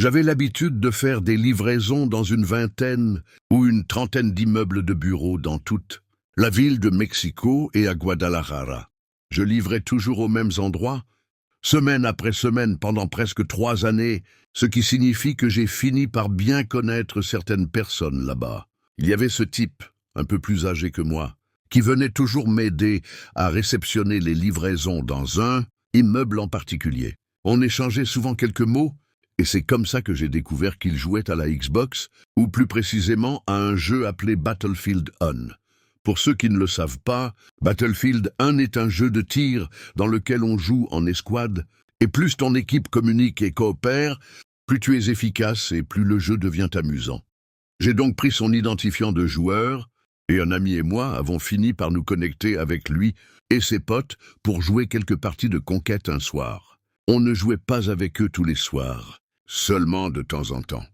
J'avais l'habitude de faire des livraisons dans une vingtaine ou une trentaine d'immeubles de bureaux dans toute la ville de Mexico et à Guadalajara. Je livrais toujours aux mêmes endroits, semaine après semaine pendant presque 3 années, ce qui signifie que j'ai fini par bien connaître certaines personnes là-bas. Il y avait ce type, un peu plus âgé que moi, qui venait toujours m'aider à réceptionner les livraisons dans un immeuble en particulier. On échangeait souvent quelques mots, et c'est comme ça que j'ai découvert qu'il jouait à la Xbox, ou plus précisément à un jeu appelé Battlefield 1. Pour ceux qui ne le savent pas, Battlefield 1 est un jeu de tir dans lequel on joue en escouade, et plus ton équipe communique et coopère, plus tu es efficace et plus le jeu devient amusant. J'ai donc pris son identifiant de joueur, et un ami et moi avons fini par nous connecter avec lui et ses potes pour jouer quelques parties de conquête un soir. On ne jouait pas avec eux tous les soirs, seulement de temps en temps.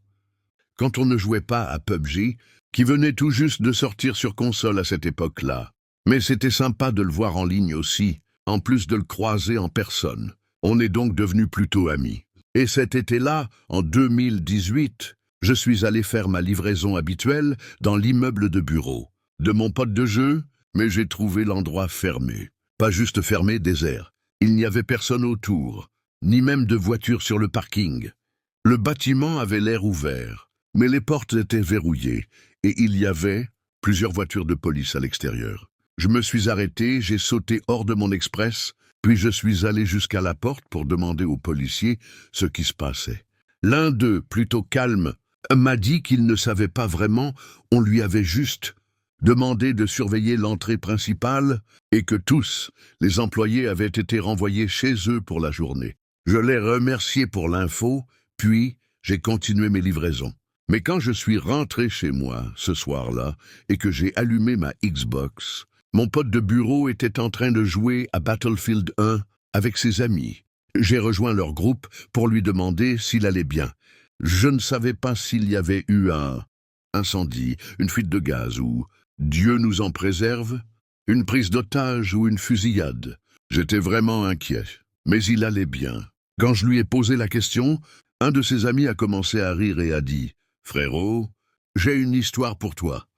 Quand on ne jouait pas à PUBG, qui venait tout juste de sortir sur console à cette époque-là. Mais c'était sympa de le voir en ligne aussi, en plus de le croiser en personne. On est donc devenus plutôt amis. Et cet été-là, en 2018, je suis allé faire ma livraison habituelle dans l'immeuble de bureau de mon pote de jeu, mais j'ai trouvé l'endroit fermé. Pas juste fermé, désert. Il n'y avait personne autour, ni même de voiture sur le parking. Le bâtiment avait l'air ouvert, mais les portes étaient verrouillées, et il y avait plusieurs voitures de police à l'extérieur. Je me suis arrêté, j'ai sauté hors de mon express, puis je suis allé jusqu'à la porte pour demander aux policiers ce qui se passait. L'un d'eux, plutôt calme, m'a dit qu'il ne savait pas vraiment, on lui avait juste demandé de surveiller l'entrée principale et que tous les employés avaient été renvoyés chez eux pour la journée. Je l'ai remercié pour l'info, puis j'ai continué mes livraisons. Mais quand je suis rentré chez moi ce soir-là et que j'ai allumé ma Xbox, mon pote de bureau était en train de jouer à Battlefield 1 avec ses amis. J'ai rejoint leur groupe pour lui demander s'il allait bien. Je ne savais pas s'il y avait eu un incendie, une fuite de gaz ou, Dieu nous en préserve, une prise d'otage ou une fusillade. J'étais vraiment inquiet, mais il allait bien. Quand je lui ai posé la question, un de ses amis a commencé à rire et a dit « Frérot, j'ai une histoire pour toi. »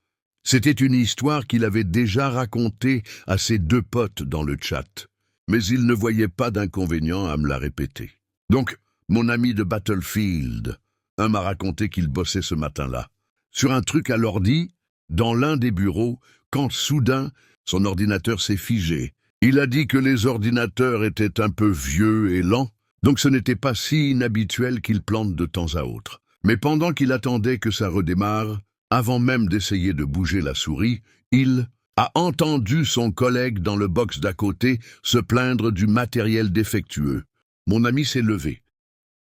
C'était une histoire qu'il avait déjà racontée à ses 2 potes dans le chat, mais il ne voyait pas d'inconvénient à me la répéter. Donc, mon ami de Battlefield, m'a raconté qu'il bossait ce matin-là, sur un truc à l'ordi, dans l'un des bureaux, quand soudain, son ordinateur s'est figé. Il a dit que les ordinateurs étaient un peu vieux et lents, donc ce n'était pas si inhabituel qu'il plante de temps à autre. Mais pendant qu'il attendait que ça redémarre, avant même d'essayer de bouger la souris, il a entendu son collègue dans le box d'à côté se plaindre du matériel défectueux. Mon ami s'est levé,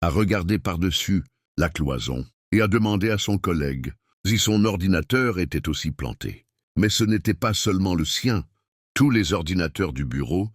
a regardé par-dessus la cloison et a demandé à son collègue si son ordinateur était aussi planté. Mais ce n'était pas seulement le sien. Tous les ordinateurs du bureau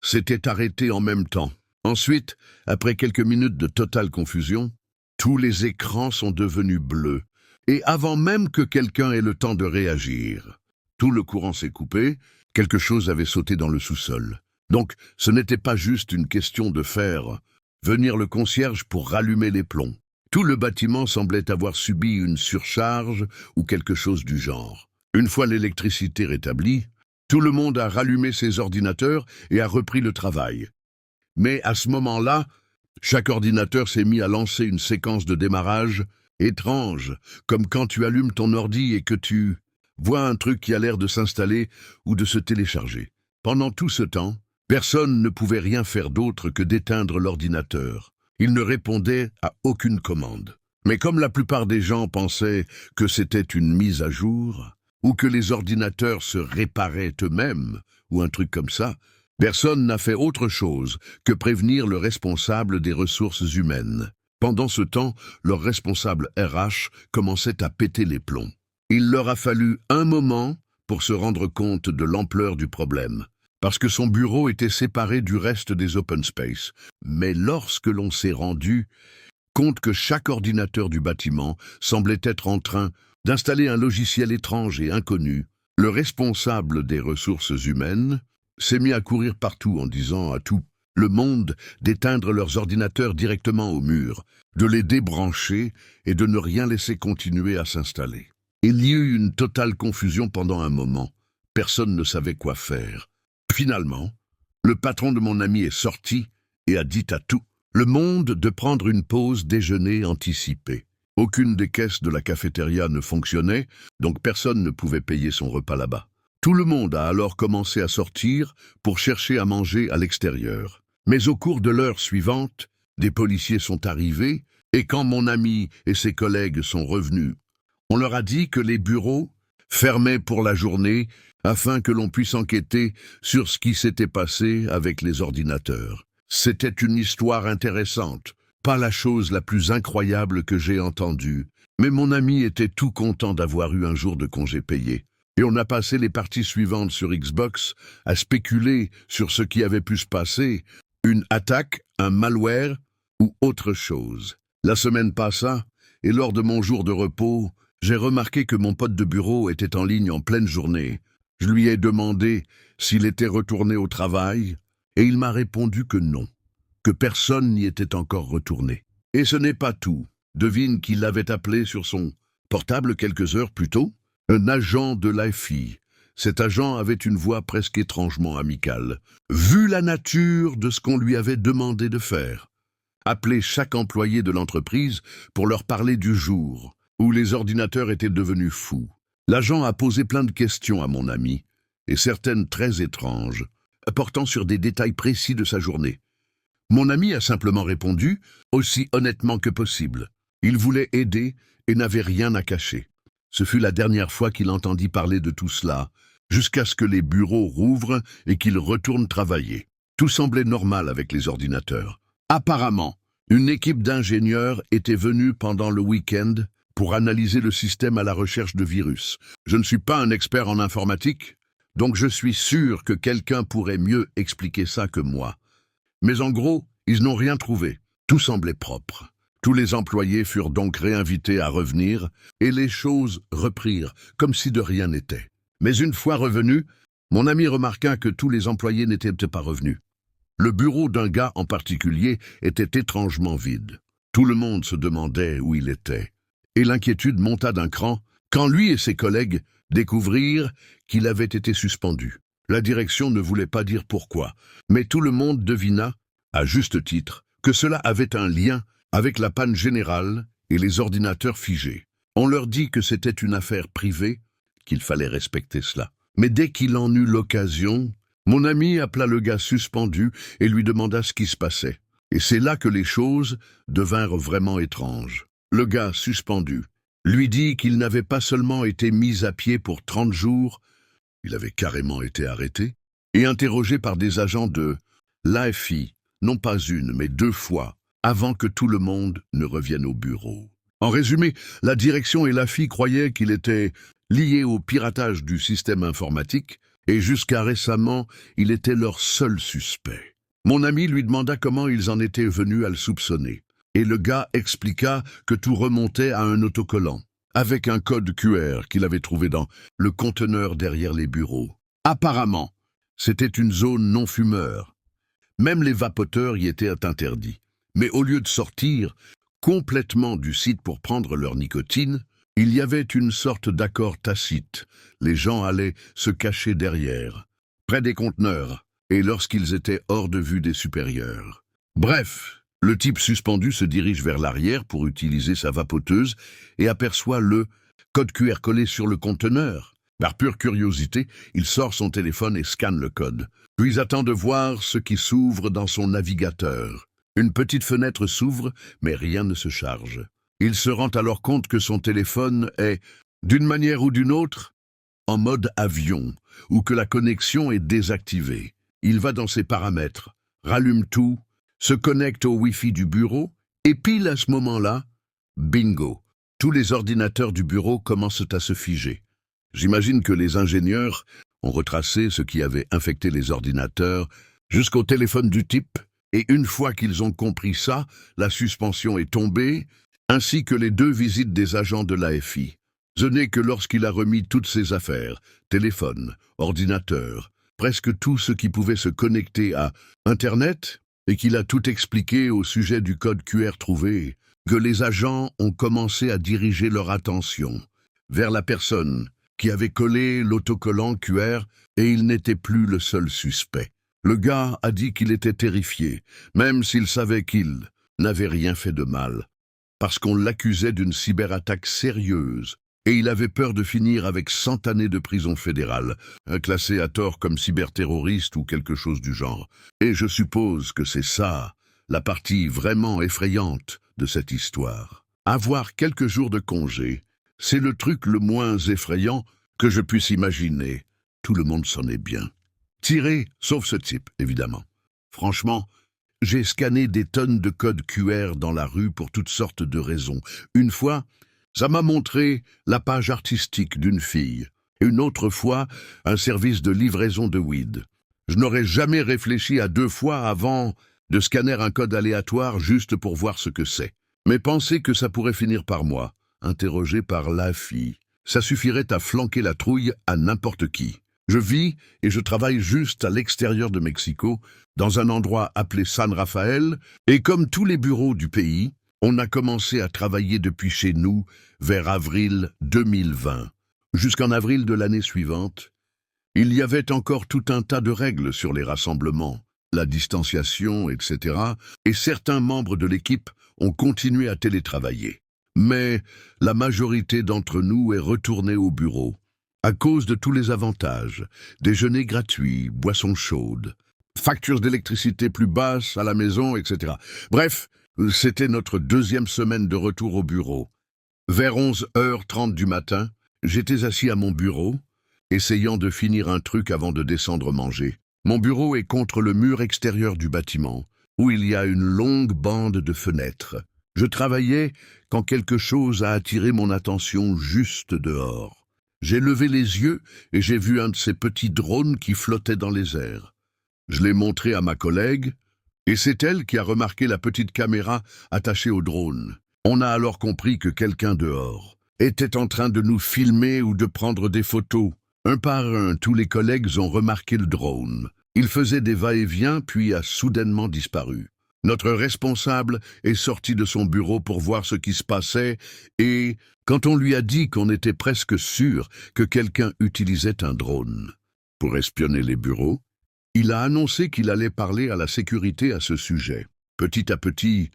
s'étaient arrêtés en même temps. Ensuite, après quelques minutes de totale confusion, tous les écrans sont devenus bleus. Et avant même que quelqu'un ait le temps de réagir, tout le courant s'est coupé, quelque chose avait sauté dans le sous-sol. Donc, ce n'était pas juste une question de faire venir le concierge pour rallumer les plombs. Tout le bâtiment semblait avoir subi une surcharge ou quelque chose du genre. Une fois l'électricité rétablie, tout le monde a rallumé ses ordinateurs et a repris le travail. Mais à ce moment-là, chaque ordinateur s'est mis à lancer une séquence de démarrage étrange, comme quand tu allumes ton ordi et que tu vois un truc qui a l'air de s'installer ou de se télécharger. Pendant tout ce temps, personne ne pouvait rien faire d'autre que d'éteindre l'ordinateur. Il ne répondait à aucune commande. Mais comme la plupart des gens pensaient que c'était une mise à jour, ou que les ordinateurs se réparaient eux-mêmes, ou un truc comme ça, personne n'a fait autre chose que prévenir le responsable des ressources humaines. Pendant ce temps, leur responsable RH commençait à péter les plombs. Il leur a fallu un moment pour se rendre compte de l'ampleur du problème, parce que son bureau était séparé du reste des open space. Mais lorsque l'on s'est rendu compte que chaque ordinateur du bâtiment semblait être en train d'installer un logiciel étrange et inconnu, le responsable des ressources humaines s'est mis à courir partout en disant à tout le monde d'éteindre leurs ordinateurs directement au mur, de les débrancher et de ne rien laisser continuer à s'installer. Il y eut une totale confusion pendant un moment. Personne ne savait quoi faire. Finalement, le patron de mon ami est sorti et a dit à tout le monde de prendre une pause déjeuner anticipée. Aucune des caisses de la cafétéria ne fonctionnait, donc personne ne pouvait payer son repas là-bas. Tout le monde a alors commencé à sortir pour chercher à manger à l'extérieur. Mais au cours de l'heure suivante, des policiers sont arrivés, et quand mon ami et ses collègues sont revenus, on leur a dit que les bureaux fermaient pour la journée afin que l'on puisse enquêter sur ce qui s'était passé avec les ordinateurs. C'était une histoire intéressante, pas la chose la plus incroyable que j'ai entendue, mais mon ami était tout content d'avoir eu un jour de congé payé. Et on a passé les parties suivantes sur Xbox à spéculer sur ce qui avait pu se passer, une attaque, un malware ou autre chose. La semaine passa, et lors de mon jour de repos, j'ai remarqué que mon pote de bureau était en ligne en pleine journée. Je lui ai demandé s'il était retourné au travail, et il m'a répondu que non, que personne n'y était encore retourné. Et ce n'est pas tout. Devine qui l'avait appelé sur son portable quelques heures plus tôt? Un agent de l'AFI. Cet agent avait une voix presque étrangement amicale. Vu la nature de ce qu'on lui avait demandé de faire, appeler chaque employé de l'entreprise pour leur parler du jour où les ordinateurs étaient devenus fous. L'agent a posé plein de questions à mon ami, et certaines très étranges, portant sur des détails précis de sa journée. Mon ami a simplement répondu, aussi honnêtement que possible. Il voulait aider et n'avait rien à cacher. Ce fut la dernière fois qu'il entendit parler de tout cela, jusqu'à ce que les bureaux rouvrent et qu'il retourne travailler. Tout semblait normal avec les ordinateurs. Apparemment, une équipe d'ingénieurs était venue pendant le week-end pour analyser le système à la recherche de virus. Je ne suis pas un expert en informatique, donc je suis sûr que quelqu'un pourrait mieux expliquer ça que moi. Mais en gros, ils n'ont rien trouvé. Tout semblait propre. Tous les employés furent donc réinvités à revenir, et les choses reprirent, comme si de rien n'était. Mais une fois revenus, mon ami remarqua que tous les employés n'étaient pas revenus. Le bureau d'un gars en particulier était étrangement vide. Tout le monde se demandait où il était. Et l'inquiétude monta d'un cran quand lui et ses collègues découvrirent qu'il avait été suspendu. La direction ne voulait pas dire pourquoi, mais tout le monde devina, à juste titre, que cela avait un lien avec la panne générale et les ordinateurs figés. On leur dit que c'était une affaire privée, qu'il fallait respecter cela. Mais dès qu'il en eut l'occasion, mon ami appela le gars suspendu et lui demanda ce qui se passait. Et c'est là que les choses devinrent vraiment étranges. Le gars suspendu lui dit qu'il n'avait pas seulement été mis à pied pour 30 jours, il avait carrément été arrêté et interrogé par des agents de l'AFI, non pas une, mais 2 fois, avant que tout le monde ne revienne au bureau. En résumé, la direction et l'AFI croyaient qu'il était lié au piratage du système informatique, et jusqu'à récemment, il était leur seul suspect. Mon ami lui demanda comment ils en étaient venus à le soupçonner, et le gars expliqua que tout remontait à un autocollant, avec un code QR qu'il avait trouvé dans le conteneur derrière les bureaux. Apparemment, c'était une zone non-fumeur. Même les vapoteurs y étaient interdits. Mais au lieu de sortir complètement du site pour prendre leur nicotine, il y avait une sorte d'accord tacite. Les gens allaient se cacher derrière, près des conteneurs, et lorsqu'ils étaient hors de vue des supérieurs. Bref, le type suspendu se dirige vers l'arrière pour utiliser sa vapoteuse et aperçoit le code QR collé sur le conteneur. Par pure curiosité, il sort son téléphone et scanne le code, puis attend de voir ce qui s'ouvre dans son navigateur. Une petite fenêtre s'ouvre, mais rien ne se charge. Il se rend alors compte que son téléphone est, d'une manière ou d'une autre, en mode avion, ou que la connexion est désactivée. Il va dans ses paramètres, rallume tout, se connecte au Wi-Fi du bureau, et pile à ce moment-là, bingo, tous les ordinateurs du bureau commencent à se figer. J'imagine que les ingénieurs ont retracé ce qui avait infecté les ordinateurs jusqu'au téléphone du type, et une fois qu'ils ont compris ça, la suspension est tombée, ainsi que les 2 visites des agents de l'AFI. Ce n'est que lorsqu'il a remis toutes ses affaires, téléphone, ordinateur, presque tout ce qui pouvait se connecter à Internet, et qu'il a tout expliqué au sujet du code QR trouvé, que les agents ont commencé à diriger leur attention vers la personne qui avait collé l'autocollant QR et il n'était plus le seul suspect. Le gars a dit qu'il était terrifié, même s'il savait qu'il n'avait rien fait de mal, parce qu'on l'accusait d'une cyberattaque sérieuse et il avait peur de finir avec 100 années de prison fédérale, classé à tort comme cyberterroriste ou quelque chose du genre. Et je suppose que c'est ça, la partie vraiment effrayante de cette histoire. Avoir quelques jours de congé, c'est le truc le moins effrayant que je puisse imaginer. Tout le monde s'en est bien tiré, sauf ce type, évidemment. Franchement, j'ai scanné des tonnes de codes QR dans la rue pour toutes sortes de raisons. Une fois, ça m'a montré la page artistique d'une fille. Une autre fois, un service de livraison de weed. Je n'aurais jamais réfléchi à 2 fois avant de scanner un code aléatoire juste pour voir ce que c'est. Mais penser que ça pourrait finir par moi, interrogé par la fille, ça suffirait à flanquer la trouille à n'importe qui. Je vis et je travaille juste à l'extérieur de Mexico, dans un endroit appelé San Rafael, et comme tous les bureaux du pays, on a commencé à travailler depuis chez nous vers avril 2020. Jusqu'en avril de l'année suivante, il y avait encore tout un tas de règles sur les rassemblements, la distanciation, etc. Et certains membres de l'équipe ont continué à télétravailler. Mais la majorité d'entre nous est retournée au bureau, à cause de tous les avantages, déjeuner gratuit, boissons chaudes, factures d'électricité plus basses à la maison, etc. Bref, c'était notre 2e semaine de retour au bureau. Vers 11h30 du matin, j'étais assis à mon bureau, essayant de finir un truc avant de descendre manger. Mon bureau est contre le mur extérieur du bâtiment, où il y a une longue bande de fenêtres. Je travaillais quand quelque chose a attiré mon attention juste dehors. J'ai levé les yeux et j'ai vu un de ces petits drones qui flottait dans les airs. Je l'ai montré à ma collègue, et c'est elle qui a remarqué la petite caméra attachée au drone. On a alors compris que quelqu'un dehors était en train de nous filmer ou de prendre des photos. Un par un, tous les collègues ont remarqué le drone. Il faisait des va-et-vient puis a soudainement disparu. Notre responsable est sorti de son bureau pour voir ce qui se passait et, quand on lui a dit qu'on était presque sûr que quelqu'un utilisait un drone pour espionner les bureaux, il a annoncé qu'il allait parler à la sécurité à ce sujet. Petit à petit,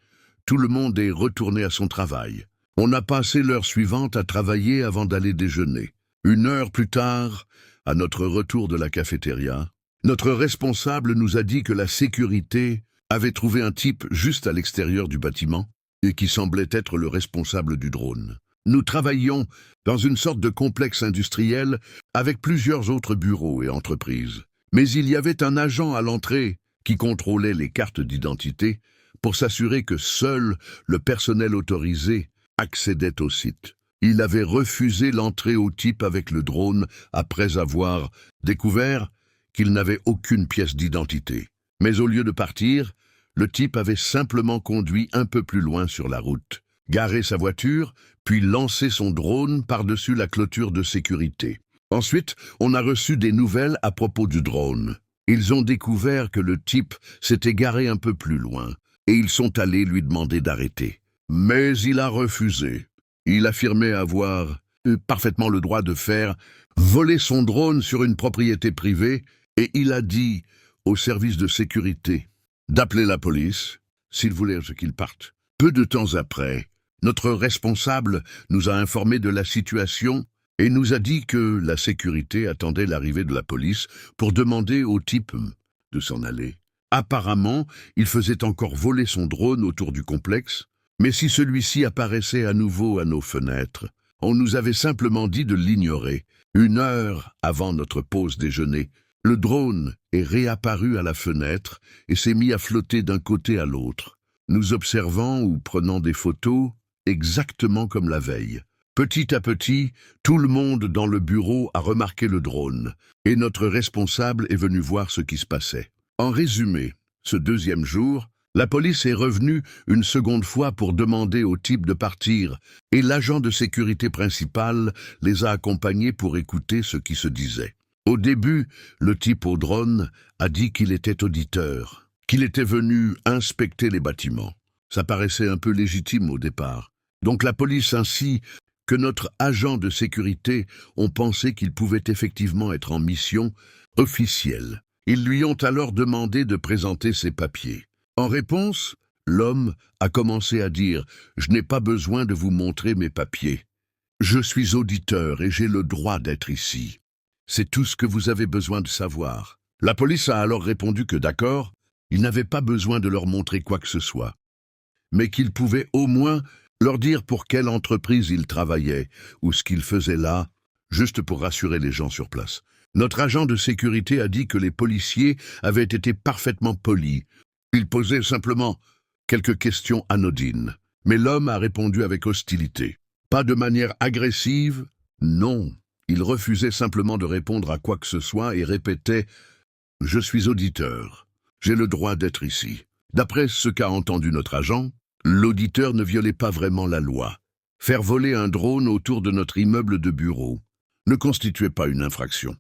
tout le monde est retourné à son travail. On a passé l'heure suivante à travailler avant d'aller déjeuner. 1 heure plus tard, à notre retour de la cafétéria, notre responsable nous a dit que la sécurité avait trouvé un type juste à l'extérieur du bâtiment et qui semblait être le responsable du drone. Nous travaillions dans une sorte de complexe industriel avec plusieurs autres bureaux et entreprises. Mais il y avait un agent à l'entrée qui contrôlait les cartes d'identité pour s'assurer que seul le personnel autorisé accédait au site. Il avait refusé l'entrée au type avec le drone après avoir découvert qu'il n'avait aucune pièce d'identité. Mais au lieu de partir, le type avait simplement conduit un peu plus loin sur la route, garé sa voiture, puis lancé son drone par-dessus la clôture de sécurité. Ensuite, on a reçu des nouvelles à propos du drone. Ils ont découvert que le type s'était garé un peu plus loin, et ils sont allés lui demander d'arrêter. Mais il a refusé. Il affirmait avoir parfaitement le droit de faire voler son drone sur une propriété privée, et il a dit au service de sécurité d'appeler la police s'il voulait qu'il parte. Peu de temps après, notre responsable nous a informé de la situation et nous a dit que la sécurité attendait l'arrivée de la police pour demander au type de s'en aller. Apparemment, il faisait encore voler son drone autour du complexe, mais si celui-ci apparaissait à nouveau à nos fenêtres, on nous avait simplement dit de l'ignorer. 1 heure avant notre pause déjeuner, le drone est réapparu à la fenêtre et s'est mis à flotter d'un côté à l'autre, nous observant ou prenant des photos exactement comme la veille. Petit à petit, tout le monde dans le bureau a remarqué le drone et notre responsable est venu voir ce qui se passait. En résumé, ce 2e jour, la police est revenue une seconde fois pour demander au type de partir et l'agent de sécurité principal les a accompagnés pour écouter ce qui se disait. Au début, le type au drone a dit qu'il était auditeur, qu'il était venu inspecter les bâtiments. Ça paraissait un peu légitime au départ. Donc la police ainsi que notre agent de sécurité ont pensé qu'il pouvait effectivement être en mission officielle. Ils lui ont alors demandé de présenter ses papiers. En réponse, l'homme a commencé à dire « Je n'ai pas besoin de vous montrer mes papiers. Je suis auditeur et j'ai le droit d'être ici. C'est tout ce que vous avez besoin de savoir. » La police a alors répondu que d'accord, il n'avait pas besoin de leur montrer quoi que ce soit, mais qu'il pouvait au moins leur dire pour quelle entreprise il travaillait ou ce qu'il faisait là, juste pour rassurer les gens sur place. Notre agent de sécurité a dit que les policiers avaient été parfaitement polis. Ils posaient simplement quelques questions anodines, mais l'homme a répondu avec hostilité. Pas de manière agressive, non. Il refusait simplement de répondre à quoi que ce soit et répétait « Je suis auditeur. J'ai le droit d'être ici. » D'après ce qu'a entendu notre agent, l'auditeur ne violait pas vraiment la loi. Faire voler un drone autour de notre immeuble de bureau ne constituait pas une infraction.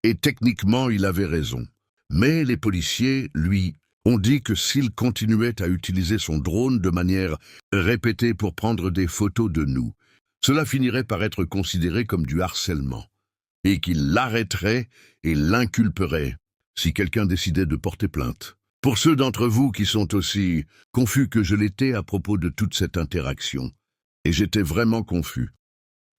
Et techniquement, il avait raison. Mais les policiers, lui, ont dit que s'il continuait à utiliser son drone de manière répétée pour prendre des photos de nous, cela finirait par être considéré comme du harcèlement, et qu'il l'arrêterait et l'inculperait si quelqu'un décidait de porter plainte. Pour ceux d'entre vous qui sont aussi confus que je l'étais à propos de toute cette interaction, et j'étais vraiment confus,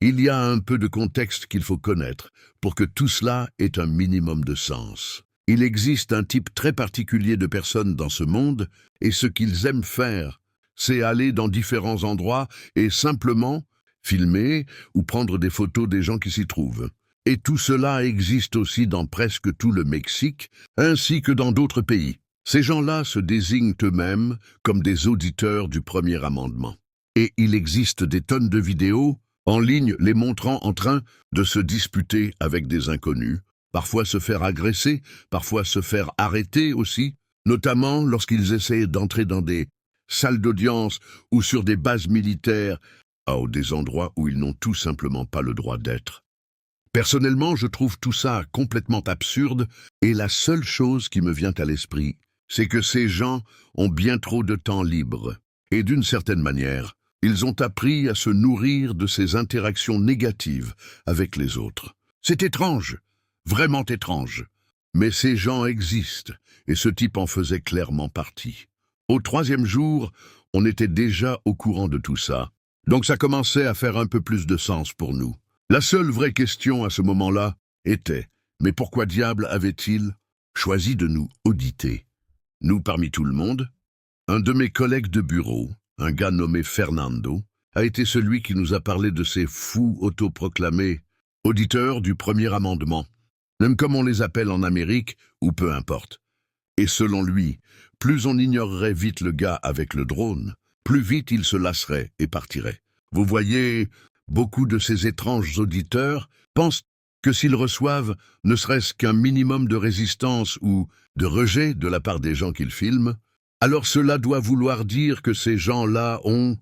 il y a un peu de contexte qu'il faut connaître pour que tout cela ait un minimum de sens. Il existe un type très particulier de personnes dans ce monde, et ce qu'ils aiment faire, c'est aller dans différents endroits et simplement filmer ou prendre des photos des gens qui s'y trouvent. Et tout cela existe aussi dans presque tout le Mexique, ainsi que dans d'autres pays. Ces gens-là se désignent eux-mêmes comme des auditeurs du premier amendement. Et il existe des tonnes de vidéos en ligne les montrant en train de se disputer avec des inconnus, parfois se faire agresser, parfois se faire arrêter aussi, notamment lorsqu'ils essaient d'entrer dans des salles d'audience ou sur des bases militaires, ou des endroits où ils n'ont tout simplement pas le droit d'être. Personnellement, je trouve tout ça complètement absurde, et la seule chose qui me vient à l'esprit, c'est que ces gens ont bien trop de temps libre. Et d'une certaine manière, ils ont appris à se nourrir de ces interactions négatives avec les autres. C'est étrange, vraiment étrange. Mais ces gens existent, et ce type en faisait clairement partie. Au 3e jour, on était déjà au courant de tout ça. Donc ça commençait à faire un peu plus de sens pour nous. La seule vraie question à ce moment-là était « Mais pourquoi diable avait-il choisi de nous auditer ?» Nous, parmi tout le monde, un de mes collègues de bureau, un gars nommé Fernando, a été celui qui nous a parlé de ces fous autoproclamés auditeurs du premier amendement, même comme on les appelle en Amérique, ou peu importe. Et selon lui, plus on ignorerait vite le gars avec le drone, plus vite il se lasserait et partirait. Vous voyez, beaucoup de ces étranges auditeurs pensent que s'ils reçoivent ne serait-ce qu'un minimum de résistance ou de rejet de la part des gens qu'ils filment, alors cela doit vouloir dire que ces gens-là ont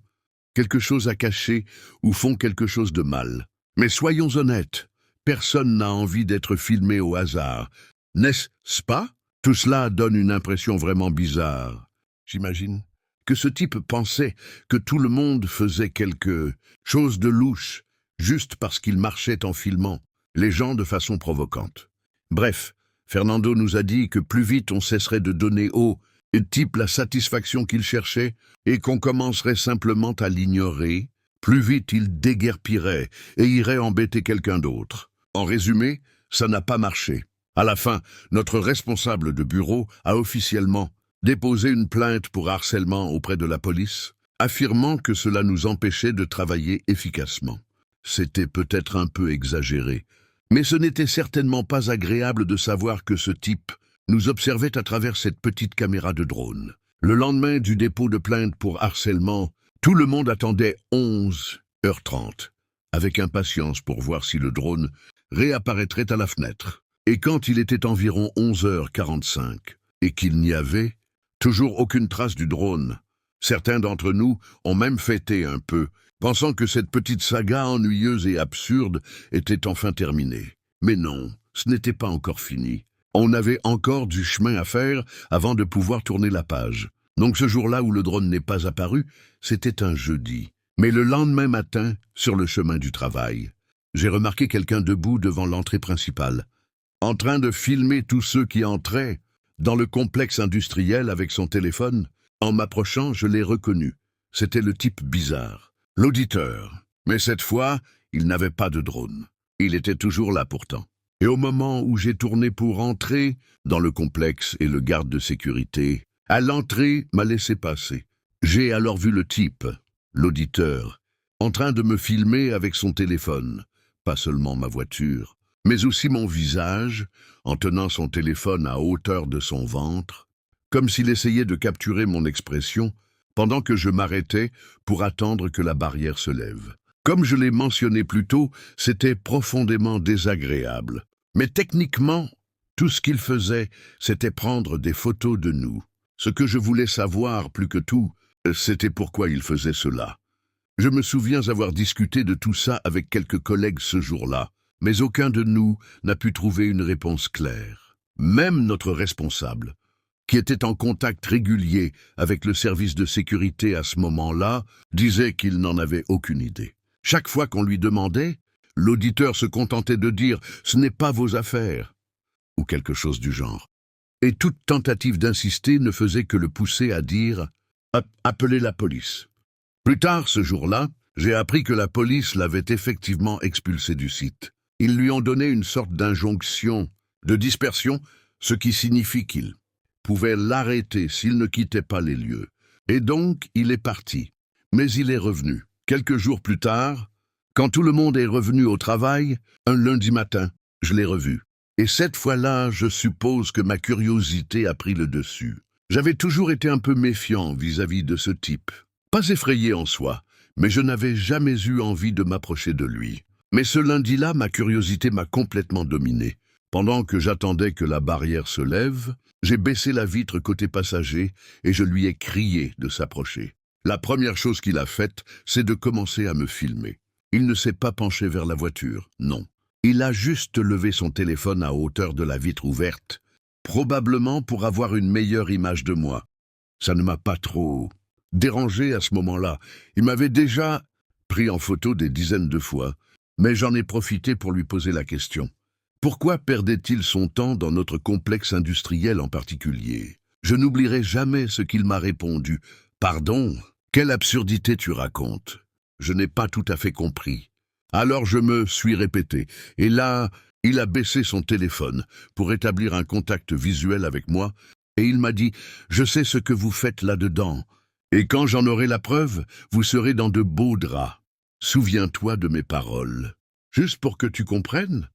quelque chose à cacher ou font quelque chose de mal. Mais soyons honnêtes, personne n'a envie d'être filmé au hasard, n'est-ce pas? Tout cela donne une impression vraiment bizarre, j'imagine. Que ce type pensait que tout le monde faisait quelque chose de louche, juste parce qu'il marchait en filmant les gens de façon provocante. Bref, Fernando nous a dit que plus vite on cesserait de donner au type la satisfaction qu'il cherchait et qu'on commencerait simplement à l'ignorer, plus vite il déguerpirait et irait embêter quelqu'un d'autre. En résumé, ça n'a pas marché. À la fin, notre responsable de bureau a officiellement déposé une plainte pour harcèlement auprès de la police, affirmant que cela nous empêchait de travailler efficacement. C'était peut-être un peu exagéré, mais ce n'était certainement pas agréable de savoir que ce type nous observait à travers cette petite caméra de drone. Le lendemain du dépôt de plainte pour harcèlement, tout le monde attendait 11h30, avec impatience pour voir si le drone réapparaîtrait à la fenêtre. Et quand il était environ 11h45, et qu'il n'y avait toujours aucune trace du drone, certains d'entre nous ont même fêté un peu, pensant que cette petite saga ennuyeuse et absurde était enfin terminée. Mais non, ce n'était pas encore fini. On avait encore du chemin à faire avant de pouvoir tourner la page. Donc ce jour-là où le drone n'est pas apparu, c'était un jeudi. Mais le lendemain matin, sur le chemin du travail, j'ai remarqué quelqu'un debout devant l'entrée principale, en train de filmer tous ceux qui entraient dans le complexe industriel avec son téléphone. En m'approchant, je l'ai reconnu. C'était le type bizarre, l'auditeur. Mais cette fois, il n'avait pas de drone. Il était toujours là pourtant. Et au moment où j'ai tourné pour entrer dans le complexe et le garde de sécurité, à l'entrée, m'a laissé passer. J'ai alors vu le type, l'auditeur, en train de me filmer avec son téléphone. Pas seulement ma voiture, mais aussi mon visage, en tenant son téléphone à hauteur de son ventre, comme s'il essayait de capturer mon expression pendant que je m'arrêtais pour attendre que la barrière se lève. Comme je l'ai mentionné plus tôt, c'était profondément désagréable. Mais techniquement, tout ce qu'il faisait, c'était prendre des photos de nous. Ce que je voulais savoir plus que tout, c'était pourquoi il faisait cela. Je me souviens avoir discuté de tout ça avec quelques collègues ce jour-là, mais aucun de nous n'a pu trouver une réponse claire. Même notre responsable, qui était en contact régulier avec le service de sécurité à ce moment-là, disait qu'il n'en avait aucune idée. Chaque fois qu'on lui demandait, l'auditeur se contentait de dire « ce n'est pas vos affaires » ou quelque chose du genre. Et toute tentative d'insister ne faisait que le pousser à dire « appelez la police ». Plus tard ce jour-là, j'ai appris que la police l'avait effectivement expulsé du site. Ils lui ont donné une sorte d'injonction de dispersion, ce qui signifie qu'il pouvait l'arrêter s'il ne quittait pas les lieux. Et donc, il est parti. Mais il est revenu. Quelques jours plus tard, quand tout le monde est revenu au travail, un lundi matin, je l'ai revu. Et cette fois-là, je suppose que ma curiosité a pris le dessus. J'avais toujours été un peu méfiant vis-à-vis de ce type. Pas effrayé en soi, mais je n'avais jamais eu envie de m'approcher de lui. Mais ce lundi-là, ma curiosité m'a complètement dominé. Pendant que j'attendais que la barrière se lève, j'ai baissé la vitre côté passager et je lui ai crié de s'approcher. La première chose qu'il a faite, c'est de commencer à me filmer. Il ne s'est pas penché vers la voiture, non. Il a juste levé son téléphone à hauteur de la vitre ouverte, probablement pour avoir une meilleure image de moi. Ça ne m'a pas trop dérangé à ce moment-là. Il m'avait déjà pris en photo des dizaines de fois, mais j'en ai profité pour lui poser la question. Pourquoi perdait-il son temps dans notre complexe industriel en particulier? Je n'oublierai jamais ce qu'il m'a répondu. « Pardon, quelle absurdité tu racontes ?» Je n'ai pas tout à fait compris. Alors je me suis répété, et là, il a baissé son téléphone pour établir un contact visuel avec moi, et il m'a dit « Je sais ce que vous faites là-dedans, et quand j'en aurai la preuve, vous serez dans de beaux draps. Souviens-toi de mes paroles. » Juste pour que tu comprennes,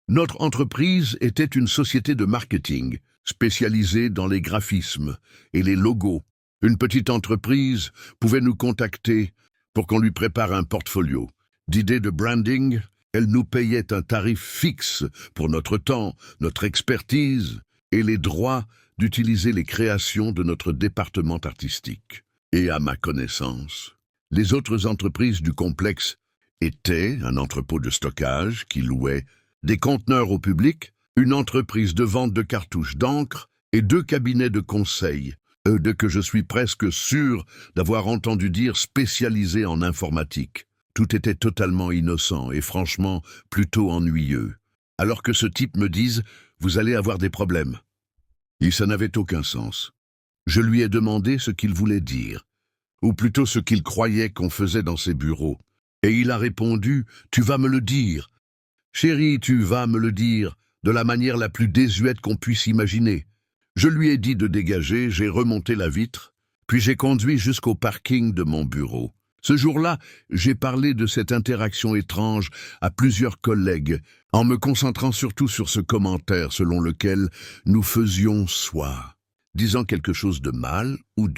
notre entreprise était une société de marketing, spécialisée dans les graphismes et les logos. Une petite entreprise pouvait nous contacter pour qu'on lui prépare un portfolio d'idées de branding. Elle nous payait un tarif fixe pour notre temps, notre expertise et les droits d'utiliser les créations de notre département artistique. Et à ma connaissance, les autres entreprises du complexe étaient un entrepôt de stockage qui louait des conteneurs au public, une entreprise de vente de cartouches d'encre et 2 cabinets de conseil, de que je suis presque sûr d'avoir entendu dire spécialisés en informatique. Tout était totalement innocent et franchement plutôt ennuyeux. Alors que ce type me dise « vous allez avoir des problèmes ». Et ça n'avait aucun sens. Je lui ai demandé ce qu'il voulait dire, ou plutôt ce qu'il croyait qu'on faisait dans ses bureaux. Et il a répondu « tu vas me le dire ». Chérie, tu vas me le dire, de la manière la plus désuète qu'on puisse imaginer. Je lui ai dit de dégager, j'ai remonté la vitre, puis j'ai conduit jusqu'au parking de mon bureau. Ce jour-là, j'ai parlé de cette interaction étrange à plusieurs collègues, en me concentrant surtout sur ce commentaire selon lequel nous faisions soit disant quelque chose de mal ou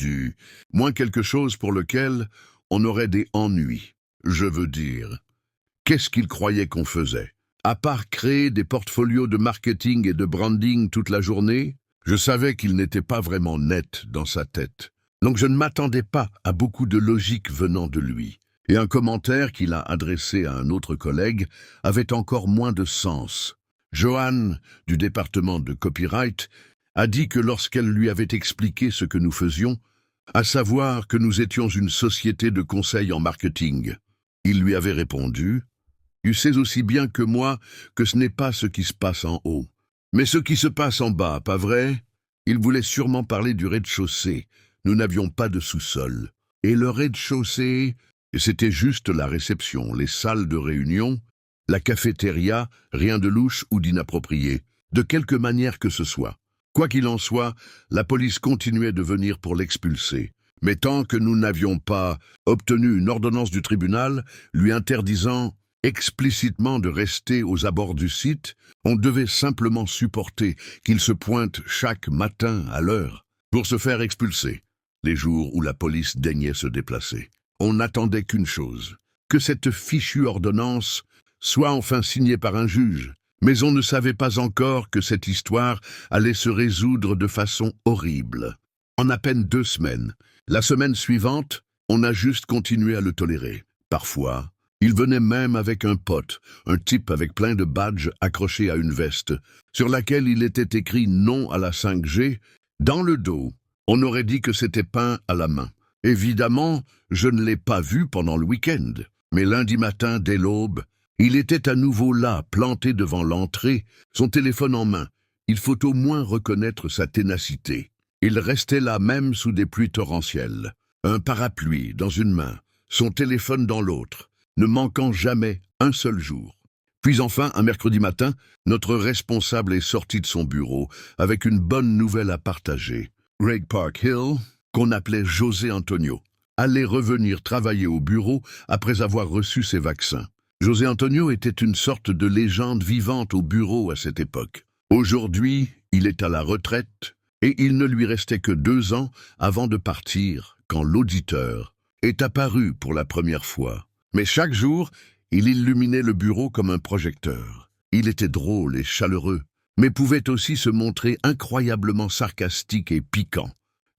moins quelque chose pour lequel on aurait des ennuis. Je veux dire, qu'est-ce qu'il croyait qu'on faisait? À part créer des portfolios de marketing et de branding toute la journée, je savais qu'il n'était pas vraiment net dans sa tête. Donc je ne m'attendais pas à beaucoup de logique venant de lui. Et un commentaire qu'il a adressé à un autre collègue avait encore moins de sens. Joanne, du département de copyright, a dit que lorsqu'elle lui avait expliqué ce que nous faisions, à savoir que nous étions une société de conseil en marketing, il lui avait répondu « Tu sais aussi bien que moi que ce n'est pas ce qui se passe en haut, mais ce qui se passe en bas, pas vrai ?» Il voulait sûrement parler du rez-de-chaussée. Nous n'avions pas de sous-sol. Et le rez-de-chaussée, c'était juste la réception, les salles de réunion, la cafétéria, rien de louche ou d'inapproprié, de quelque manière que ce soit. Quoi qu'il en soit, la police continuait de venir pour l'expulser. Mais tant que nous n'avions pas obtenu une ordonnance du tribunal lui interdisant explicitement de rester aux abords du site, on devait simplement supporter qu'il se pointe chaque matin à l'heure pour se faire expulser, les jours où la police daignait se déplacer. On n'attendait qu'une chose, que cette fichue ordonnance soit enfin signée par un juge, mais on ne savait pas encore que cette histoire allait se résoudre de façon horrible. En à peine 2 semaines, la semaine suivante, on a juste continué à le tolérer. Parfois, il venait même avec un pote, un type avec plein de badges accrochés à une veste, sur laquelle il était écrit « Non à la 5G ». Dans le dos, on aurait dit que c'était peint à la main. Évidemment, je ne l'ai pas vu pendant le week-end, mais lundi matin, dès l'aube, il était à nouveau là, planté devant l'entrée, son téléphone en main. Il faut au moins reconnaître sa ténacité. Il restait là même sous des pluies torrentielles, un parapluie dans une main, son téléphone dans l'autre, ne manquant jamais un seul jour. Puis enfin, un mercredi matin, notre responsable est sorti de son bureau avec une bonne nouvelle à partager. Greg Parkhill, qu'on appelait José Antonio, allait revenir travailler au bureau après avoir reçu ses vaccins. José Antonio était une sorte de légende vivante au bureau à cette époque. Aujourd'hui, il est à la retraite et il ne lui restait que 2 ans avant de partir quand l'auditeur est apparu pour la première fois. Mais chaque jour, il illuminait le bureau comme un projecteur. Il était drôle et chaleureux, mais pouvait aussi se montrer incroyablement sarcastique et piquant,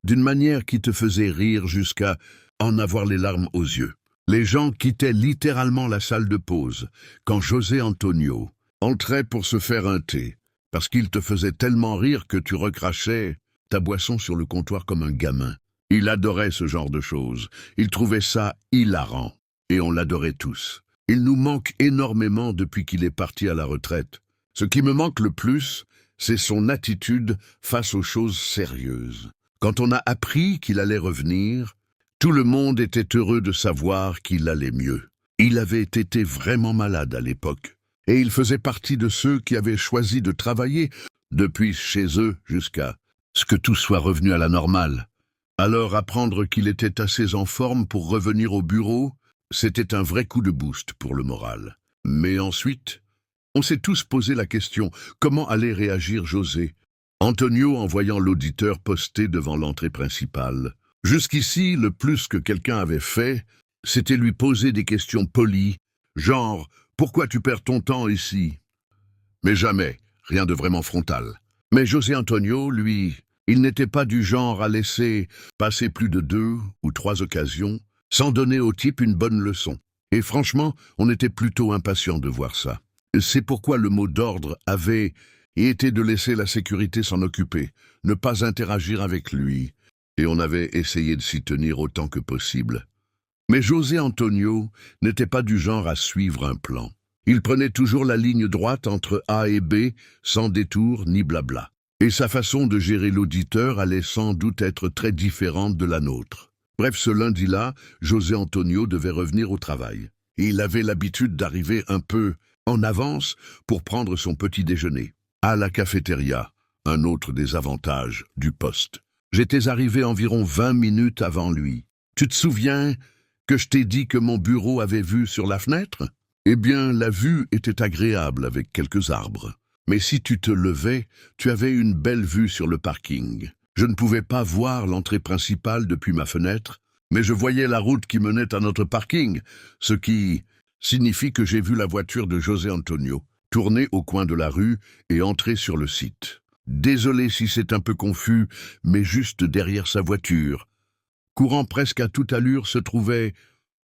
d'une manière qui te faisait rire jusqu'à en avoir les larmes aux yeux. Les gens quittaient littéralement la salle de pause quand José Antonio entrait pour se faire un thé, parce qu'il te faisait tellement rire que tu recrachais ta boisson sur le comptoir comme un gamin. Il adorait ce genre de choses, il trouvait ça hilarant, et on l'adorait tous. Il nous manque énormément depuis qu'il est parti à la retraite. Ce qui me manque le plus, c'est son attitude face aux choses sérieuses. Quand on a appris qu'il allait revenir, tout le monde était heureux de savoir qu'il allait mieux. Il avait été vraiment malade à l'époque, et il faisait partie de ceux qui avaient choisi de travailler depuis chez eux jusqu'à ce que tout soit revenu à la normale. Alors apprendre qu'il était assez en forme pour revenir au bureau, c'était un vrai coup de boost pour le moral. Mais ensuite, on s'est tous posé la question, comment allait réagir José Antonio en voyant l'auditeur posté devant l'entrée principale. Jusqu'ici, le plus que quelqu'un avait fait, c'était lui poser des questions polies, genre « Pourquoi tu perds ton temps ici ?» Mais jamais, rien de vraiment frontal. Mais José Antonio, lui, il n'était pas du genre à laisser passer plus de 2 ou 3 occasions sans donner au type une bonne leçon. Et franchement, on était plutôt impatients de voir ça. C'est pourquoi le mot d'ordre avait été de laisser la sécurité s'en occuper, ne pas interagir avec lui, et on avait essayé de s'y tenir autant que possible. Mais José Antonio n'était pas du genre à suivre un plan. Il prenait toujours la ligne droite entre A et B, sans détour ni blabla. Et sa façon de gérer l'auditeur allait sans doute être très différente de la nôtre. Bref, ce lundi-là, José Antonio devait revenir au travail. Et il avait l'habitude d'arriver un peu en avance pour prendre son petit déjeuner. À la cafétéria, un autre des avantages du poste. J'étais arrivé environ 20 minutes avant lui. Tu te souviens que je t'ai dit que mon bureau avait vue sur la fenêtre? Eh bien, la vue était agréable avec quelques arbres. Mais si tu te levais, tu avais une belle vue sur le parking. Je ne pouvais pas voir l'entrée principale depuis ma fenêtre, mais je voyais la route qui menait à notre parking, ce qui signifie que j'ai vu la voiture de José Antonio tourner au coin de la rue et entrer sur le site. Désolé si c'est un peu confus, mais juste derrière sa voiture, courant presque à toute allure, se trouvait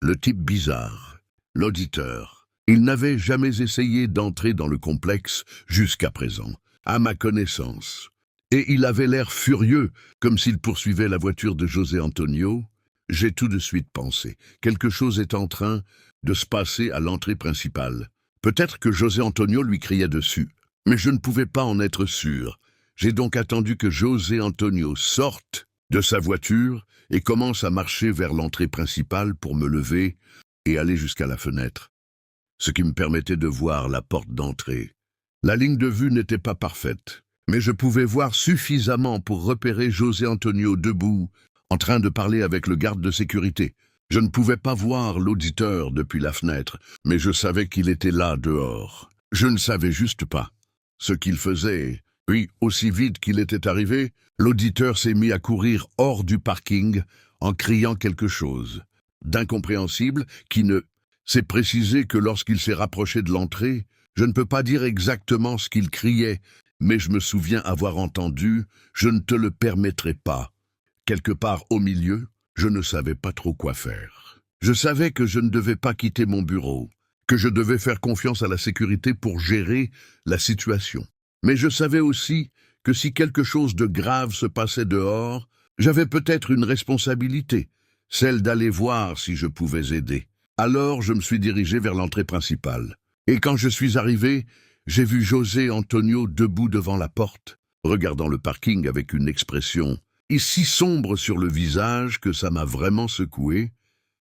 le type bizarre, l'auditeur. Il n'avait jamais essayé d'entrer dans le complexe jusqu'à présent, à ma connaissance. Et il avait l'air furieux, comme s'il poursuivait la voiture de José Antonio. J'ai tout de suite pensé, quelque chose est en train de se passer à l'entrée principale. Peut-être que José Antonio lui criait dessus, mais je ne pouvais pas en être sûr. J'ai donc attendu que José Antonio sorte de sa voiture et commence à marcher vers l'entrée principale pour me lever et aller jusqu'à la fenêtre, ce qui me permettait de voir la porte d'entrée. La ligne de vue n'était pas parfaite, mais je pouvais voir suffisamment pour repérer José Antonio debout, en train de parler avec le garde de sécurité. Je ne pouvais pas voir l'auditeur depuis la fenêtre, mais je savais qu'il était là dehors. Je ne savais juste pas ce qu'il faisait. Puis, aussi vite qu'il était arrivé, l'auditeur s'est mis à courir hors du parking en criant quelque chose d'incompréhensible qui ne s'est précisé que lorsqu'il s'est rapproché de l'entrée. Je ne peux pas dire exactement ce qu'il criait, mais je me souviens avoir entendu « Je ne te le permettrai pas ». Quelque part au milieu, je ne savais pas trop quoi faire. Je savais que je ne devais pas quitter mon bureau, que je devais faire confiance à la sécurité pour gérer la situation. Mais je savais aussi que si quelque chose de grave se passait dehors, j'avais peut-être une responsabilité, celle d'aller voir si je pouvais aider. Alors je me suis dirigé vers l'entrée principale. Et quand je suis arrivé, j'ai vu José Antonio debout devant la porte, regardant le parking avec une expression si sombre sur le visage que ça m'a vraiment secoué.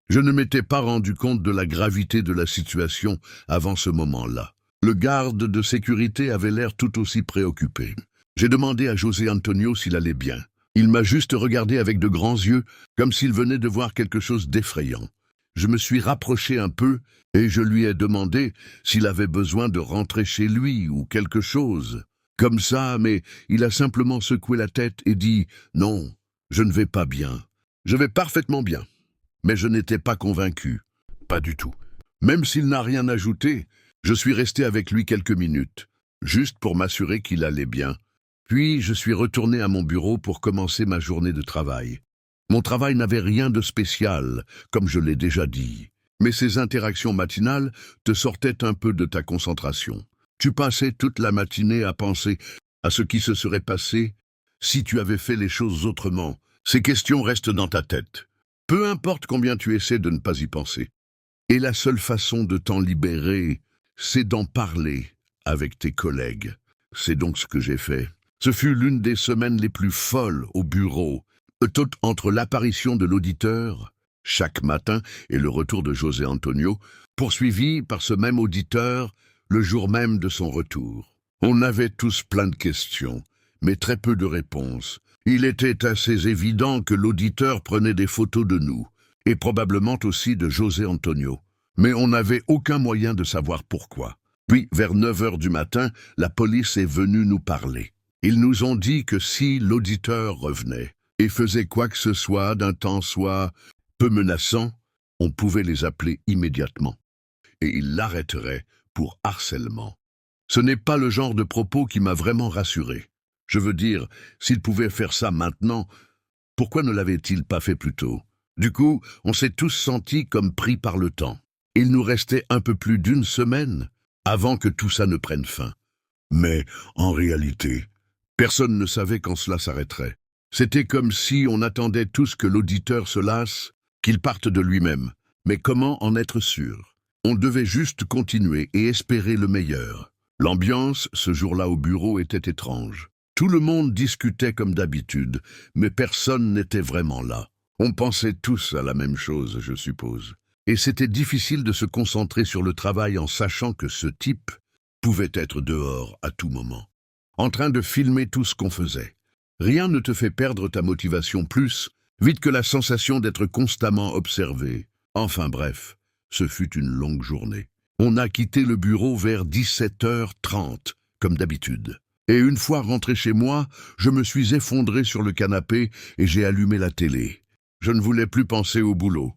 Je ne m'étais pas rendu compte de la gravité de la situation avant ce moment-là. Le garde de sécurité avait l'air tout aussi préoccupé. J'ai demandé à José Antonio s'il allait bien. Il m'a juste regardé avec de grands yeux, comme s'il venait de voir quelque chose d'effrayant. Je me suis rapproché un peu et je lui ai demandé s'il avait besoin de rentrer chez lui ou quelque chose. Comme ça, mais il a simplement secoué la tête et dit « Non, je ne vais pas bien. Je vais parfaitement bien. » Mais je n'étais pas convaincu. Pas du tout. Même s'il n'a rien ajouté, je suis resté avec lui quelques minutes, juste pour m'assurer qu'il allait bien. Puis je suis retourné à mon bureau pour commencer ma journée de travail. Mon travail n'avait rien de spécial, comme je l'ai déjà dit. Mais ces interactions matinales te sortaient un peu de ta concentration. Tu passais toute la matinée à penser à ce qui se serait passé si tu avais fait les choses autrement. Ces questions restent dans ta tête. Peu importe combien tu essaies de ne pas y penser. Et la seule façon de t'en libérer, c'est d'en parler avec tes collègues. C'est donc ce que j'ai fait. Ce fut l'une des semaines les plus folles au bureau. Tout entre l'apparition de l'auditeur, chaque matin, et le retour de José Antonio, poursuivi par ce même auditeur le jour même de son retour. On avait tous plein de questions, mais très peu de réponses. Il était assez évident que l'auditeur prenait des photos de nous, et probablement aussi de José Antonio. Mais on n'avait aucun moyen de savoir pourquoi. Puis, vers 9 heures du matin, la police est venue nous parler. Ils nous ont dit que si l'auditeur revenait et faisait quoi que ce soit d'un temps soit peu menaçant, on pouvait les appeler immédiatement. Et ils l'arrêteraient pour harcèlement. Ce n'est pas le genre de propos qui m'a vraiment rassuré. Je veux dire, s'il pouvait faire ça maintenant, pourquoi ne l'avait-il pas fait plus tôt? Du coup, on s'est tous sentis comme pris par le temps. Il nous restait un peu plus d'une semaine avant que tout ça ne prenne fin. Mais, en réalité, personne ne savait quand cela s'arrêterait. C'était comme si on attendait tous que l'auditeur se lasse, qu'il parte de lui-même. Mais comment en être sûr? On devait juste continuer et espérer le meilleur. L'ambiance, ce jour-là au bureau, était étrange. Tout le monde discutait comme d'habitude, mais personne n'était vraiment là. On pensait tous à la même chose, je suppose. Et c'était difficile de se concentrer sur le travail en sachant que ce type pouvait être dehors à tout moment, en train de filmer tout ce qu'on faisait. Rien ne te fait perdre ta motivation plus vite que la sensation d'être constamment observé. Enfin bref, ce fut une longue journée. On a quitté le bureau vers 17h30, comme d'habitude. Et une fois rentré chez moi, je me suis effondré sur le canapé et j'ai allumé la télé. Je ne voulais plus penser au boulot,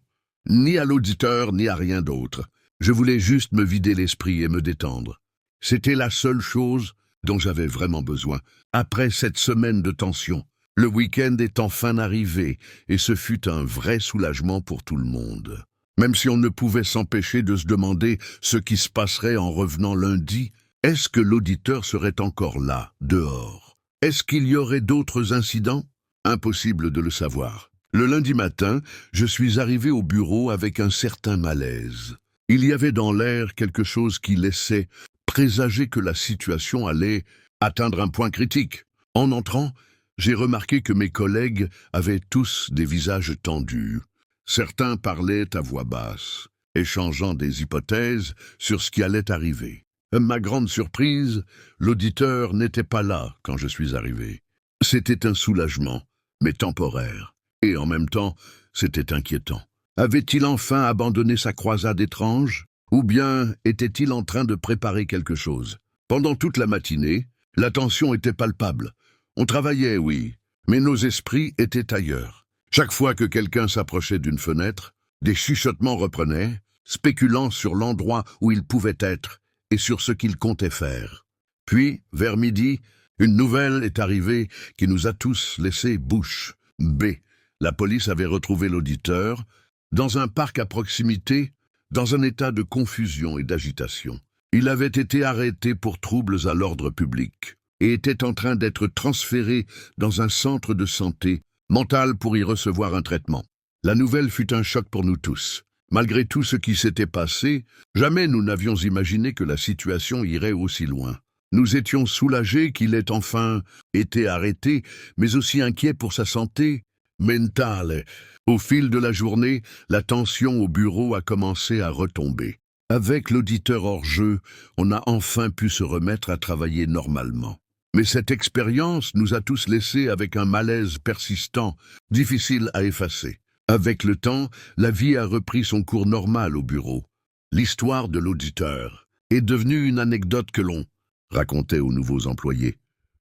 ni à l'auditeur, ni à rien d'autre. Je voulais juste me vider l'esprit et me détendre. C'était la seule chose dont j'avais vraiment besoin. Après cette semaine de tension, le week-end est enfin arrivé et ce fut un vrai soulagement pour tout le monde. Même si on ne pouvait s'empêcher de se demander ce qui se passerait en revenant lundi, est-ce que l'auditeur serait encore là, dehors? Est-ce qu'il y aurait d'autres incidents? Impossible de le savoir. Le lundi matin, je suis arrivé au bureau avec un certain malaise. Il y avait dans l'air quelque chose qui laissait présager que la situation allait atteindre un point critique. En entrant, j'ai remarqué que mes collègues avaient tous des visages tendus. Certains parlaient à voix basse, échangeant des hypothèses sur ce qui allait arriver. À ma grande surprise, l'auditeur n'était pas là quand je suis arrivé. C'était un soulagement, mais temporaire. Et en même temps, c'était inquiétant. Avait-il enfin abandonné sa croisade étrange? Ou bien était-il en train de préparer quelque chose? Pendant toute la matinée, la tension était palpable. On travaillait, oui, mais nos esprits étaient ailleurs. Chaque fois que quelqu'un s'approchait d'une fenêtre, des chuchotements reprenaient, spéculant sur l'endroit où il pouvait être et sur ce qu'il comptait faire. Puis, vers midi, une nouvelle est arrivée qui nous a tous laissé bouche bée. La police avait retrouvé l'auditeur dans un parc à proximité, dans un état de confusion et d'agitation. Il avait été arrêté pour troubles à l'ordre public et était en train d'être transféré dans un centre de santé mentale pour y recevoir un traitement. La nouvelle fut un choc pour nous tous. Malgré tout ce qui s'était passé, jamais nous n'avions imaginé que la situation irait aussi loin. Nous étions soulagés qu'il ait enfin été arrêté, mais aussi inquiets pour sa santé mentale. Au fil de la journée, la tension au bureau a commencé à retomber. Avec l'auditeur hors jeu, on a enfin pu se remettre à travailler normalement. Mais cette expérience nous a tous laissés avec un malaise persistant, difficile à effacer. Avec le temps, la vie a repris son cours normal au bureau. L'histoire de l'auditeur est devenue une anecdote que l'on racontait aux nouveaux employés.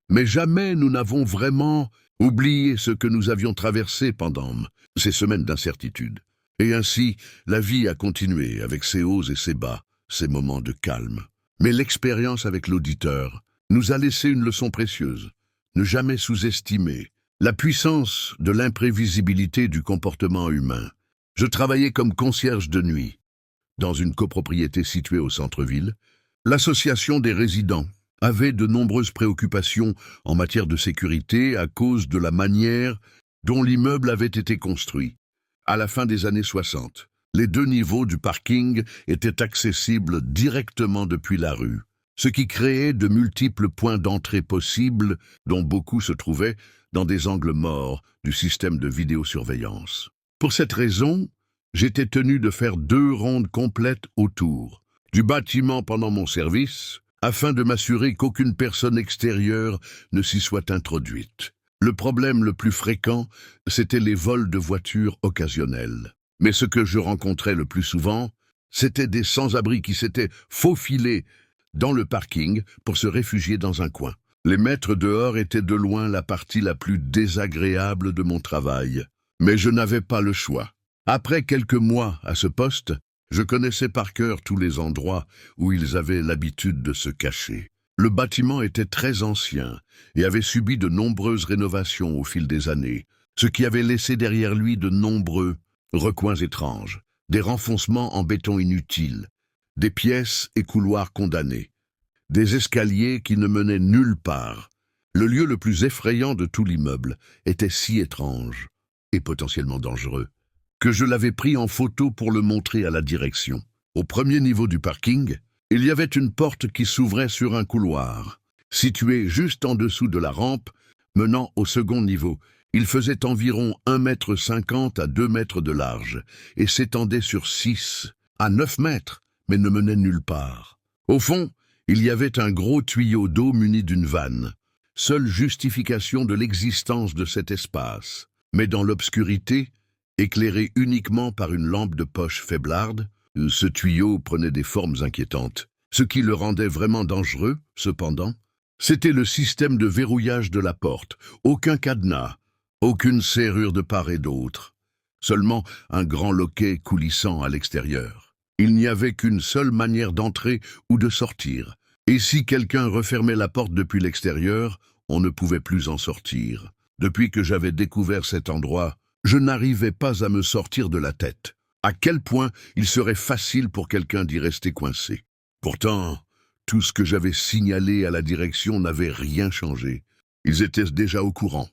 Mais jamais nous n'avons vraiment oublié ce que nous avions traversé pendant ces semaines d'incertitude. Et ainsi, la vie a continué avec ses hauts et ses bas, ses moments de calme. Mais l'expérience avec l'auditeur nous a laissé une leçon précieuse. Ne jamais sous-estimer la puissance de l'imprévisibilité du comportement humain. Je travaillais comme concierge de nuit. Dans une copropriété située au centre-ville, l'association des résidents avait de nombreuses préoccupations en matière de sécurité à cause de la manière dont l'immeuble avait été construit. À la fin des années 60, les 2 niveaux du parking étaient accessibles directement depuis la rue, ce qui créait de multiples points d'entrée possibles, dont beaucoup se trouvaient dans des angles morts du système de vidéosurveillance. Pour cette raison, j'étais tenu de faire 2 rondes complètes autour du bâtiment pendant mon service, afin de m'assurer qu'aucune personne extérieure ne s'y soit introduite. Le problème le plus fréquent, c'était les vols de voitures occasionnels. Mais ce que je rencontrais le plus souvent, c'était des sans-abri qui s'étaient faufilés dans le parking pour se réfugier dans un coin. Les mettre dehors était de loin la partie la plus désagréable de mon travail. Mais je n'avais pas le choix. Après quelques mois à ce poste, je connaissais par cœur tous les endroits où ils avaient l'habitude de se cacher. Le bâtiment était très ancien et avait subi de nombreuses rénovations au fil des années, ce qui avait laissé derrière lui de nombreux recoins étranges, des renfoncements en béton inutiles, des pièces et couloirs condamnés, des escaliers qui ne menaient nulle part. Le lieu le plus effrayant de tout l'immeuble était si étrange et potentiellement dangereux que je l'avais pris en photo pour le montrer à la direction. Au premier niveau du parking, il y avait une porte qui s'ouvrait sur un couloir, situé juste en dessous de la rampe menant au second niveau. Il faisait environ 1,50 m à 2 mètres de large et s'étendait sur 6 à 9 mètres, mais ne menait nulle part. Au fond, il y avait un gros tuyau d'eau muni d'une vanne, seule justification de l'existence de cet espace. Mais dans l'obscurité, éclairé uniquement par une lampe de poche faiblarde, ce tuyau prenait des formes inquiétantes. Ce qui le rendait vraiment dangereux, cependant, c'était le système de verrouillage de la porte. Aucun cadenas, aucune serrure de part et d'autre. Seulement un grand loquet coulissant à l'extérieur. Il n'y avait qu'une seule manière d'entrer ou de sortir. Et si quelqu'un refermait la porte depuis l'extérieur, on ne pouvait plus en sortir. Depuis que j'avais découvert cet endroit, je n'arrivais pas à me sortir de la tête. À quel point il serait facile pour quelqu'un d'y rester coincé. Pourtant, tout ce que j'avais signalé à la direction n'avait rien changé. Ils étaient déjà au courant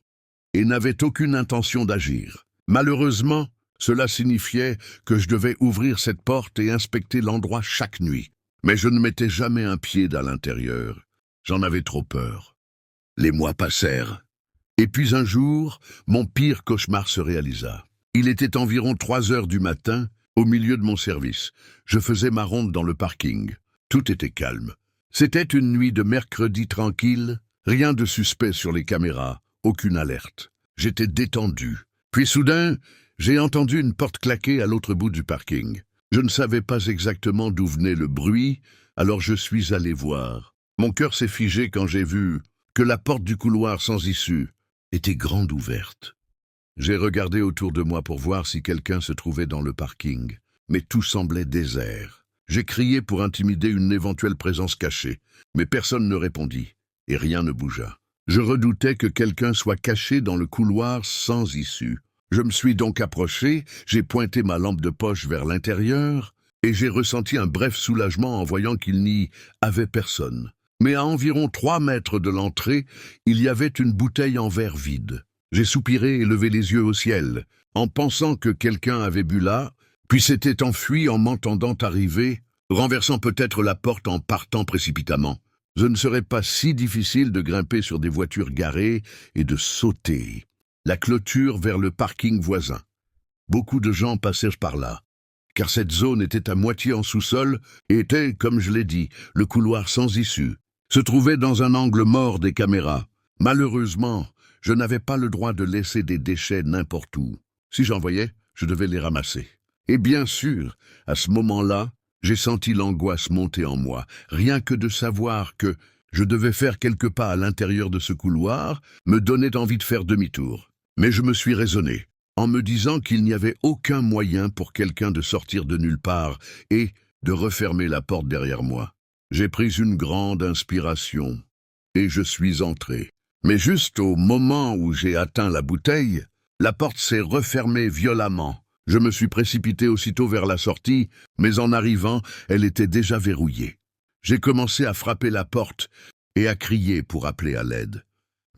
et n'avaient aucune intention d'agir. Malheureusement, cela signifiait que je devais ouvrir cette porte et inspecter l'endroit chaque nuit. Mais je ne mettais jamais un pied à l'intérieur. J'en avais trop peur. Les mois passèrent. Et puis un jour, mon pire cauchemar se réalisa. Il était environ 3 heures du matin, au milieu de mon service. Je faisais ma ronde dans le parking. Tout était calme. C'était une nuit de mercredi tranquille, rien de suspect sur les caméras, aucune alerte. J'étais détendu. Puis soudain, j'ai entendu une porte claquer à l'autre bout du parking. Je ne savais pas exactement d'où venait le bruit, alors je suis allé voir. Mon cœur s'est figé quand j'ai vu que la porte du couloir sans issue était grande ouverte. J'ai regardé autour de moi pour voir si quelqu'un se trouvait dans le parking, mais tout semblait désert. J'ai crié pour intimider une éventuelle présence cachée, mais personne ne répondit, et rien ne bougea. Je redoutais que quelqu'un soit caché dans le couloir sans issue. Je me suis donc approché, j'ai pointé ma lampe de poche vers l'intérieur, et j'ai ressenti un bref soulagement en voyant qu'il n'y avait personne. Mais à environ 3 mètres de l'entrée, il y avait une bouteille en verre vide. J'ai soupiré et levé les yeux au ciel, en pensant que quelqu'un avait bu là, puis s'était enfui en m'entendant arriver, renversant peut-être la porte en partant précipitamment. Ce ne serait pas si difficile de grimper sur des voitures garées et de sauter la clôture vers le parking voisin. Beaucoup de gens passèrent par là, car cette zone était à moitié en sous-sol et était, comme je l'ai dit, le couloir sans issue. Se trouvait dans un angle mort des caméras. Malheureusement, je n'avais pas le droit de laisser des déchets n'importe où. Si j'en voyais, je devais les ramasser. Et bien sûr, à ce moment-là, j'ai senti l'angoisse monter en moi, rien que de savoir que je devais faire quelques pas à l'intérieur de ce couloir me donnait envie de faire demi-tour. Mais je me suis raisonné, en me disant qu'il n'y avait aucun moyen pour quelqu'un de sortir de nulle part et de refermer la porte derrière moi. J'ai pris une grande inspiration et je suis entré. Mais juste au moment où j'ai atteint la bouteille, la porte s'est refermée violemment. Je me suis précipité aussitôt vers la sortie, mais en arrivant, elle était déjà verrouillée. J'ai commencé à frapper la porte et à crier pour appeler à l'aide.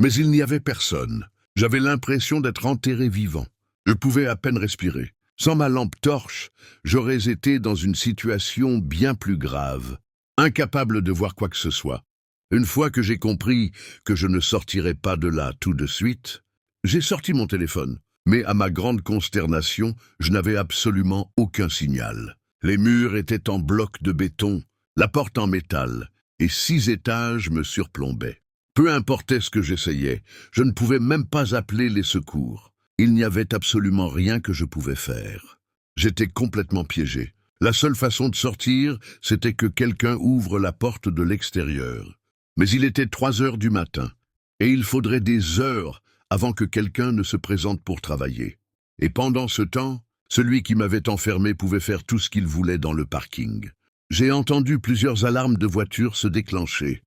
Mais il n'y avait personne. J'avais l'impression d'être enterré vivant. Je pouvais à peine respirer. Sans ma lampe torche, j'aurais été dans une situation bien plus grave, incapable de voir quoi que ce soit. Une fois que j'ai compris que je ne sortirais pas de là tout de suite, j'ai sorti mon téléphone. Mais à ma grande consternation, je n'avais absolument aucun signal. Les murs étaient en blocs de béton, la porte en métal, et 6 étages me surplombaient. Peu importait ce que j'essayais, je ne pouvais même pas appeler les secours. Il n'y avait absolument rien que je pouvais faire. J'étais complètement piégé. La seule façon de sortir, c'était que quelqu'un ouvre la porte de l'extérieur. Mais il était 3 heures du matin, et il faudrait des heures avant que quelqu'un ne se présente pour travailler. Et pendant ce temps, celui qui m'avait enfermé pouvait faire tout ce qu'il voulait dans le parking. J'ai entendu plusieurs alarmes de voitures se déclencher,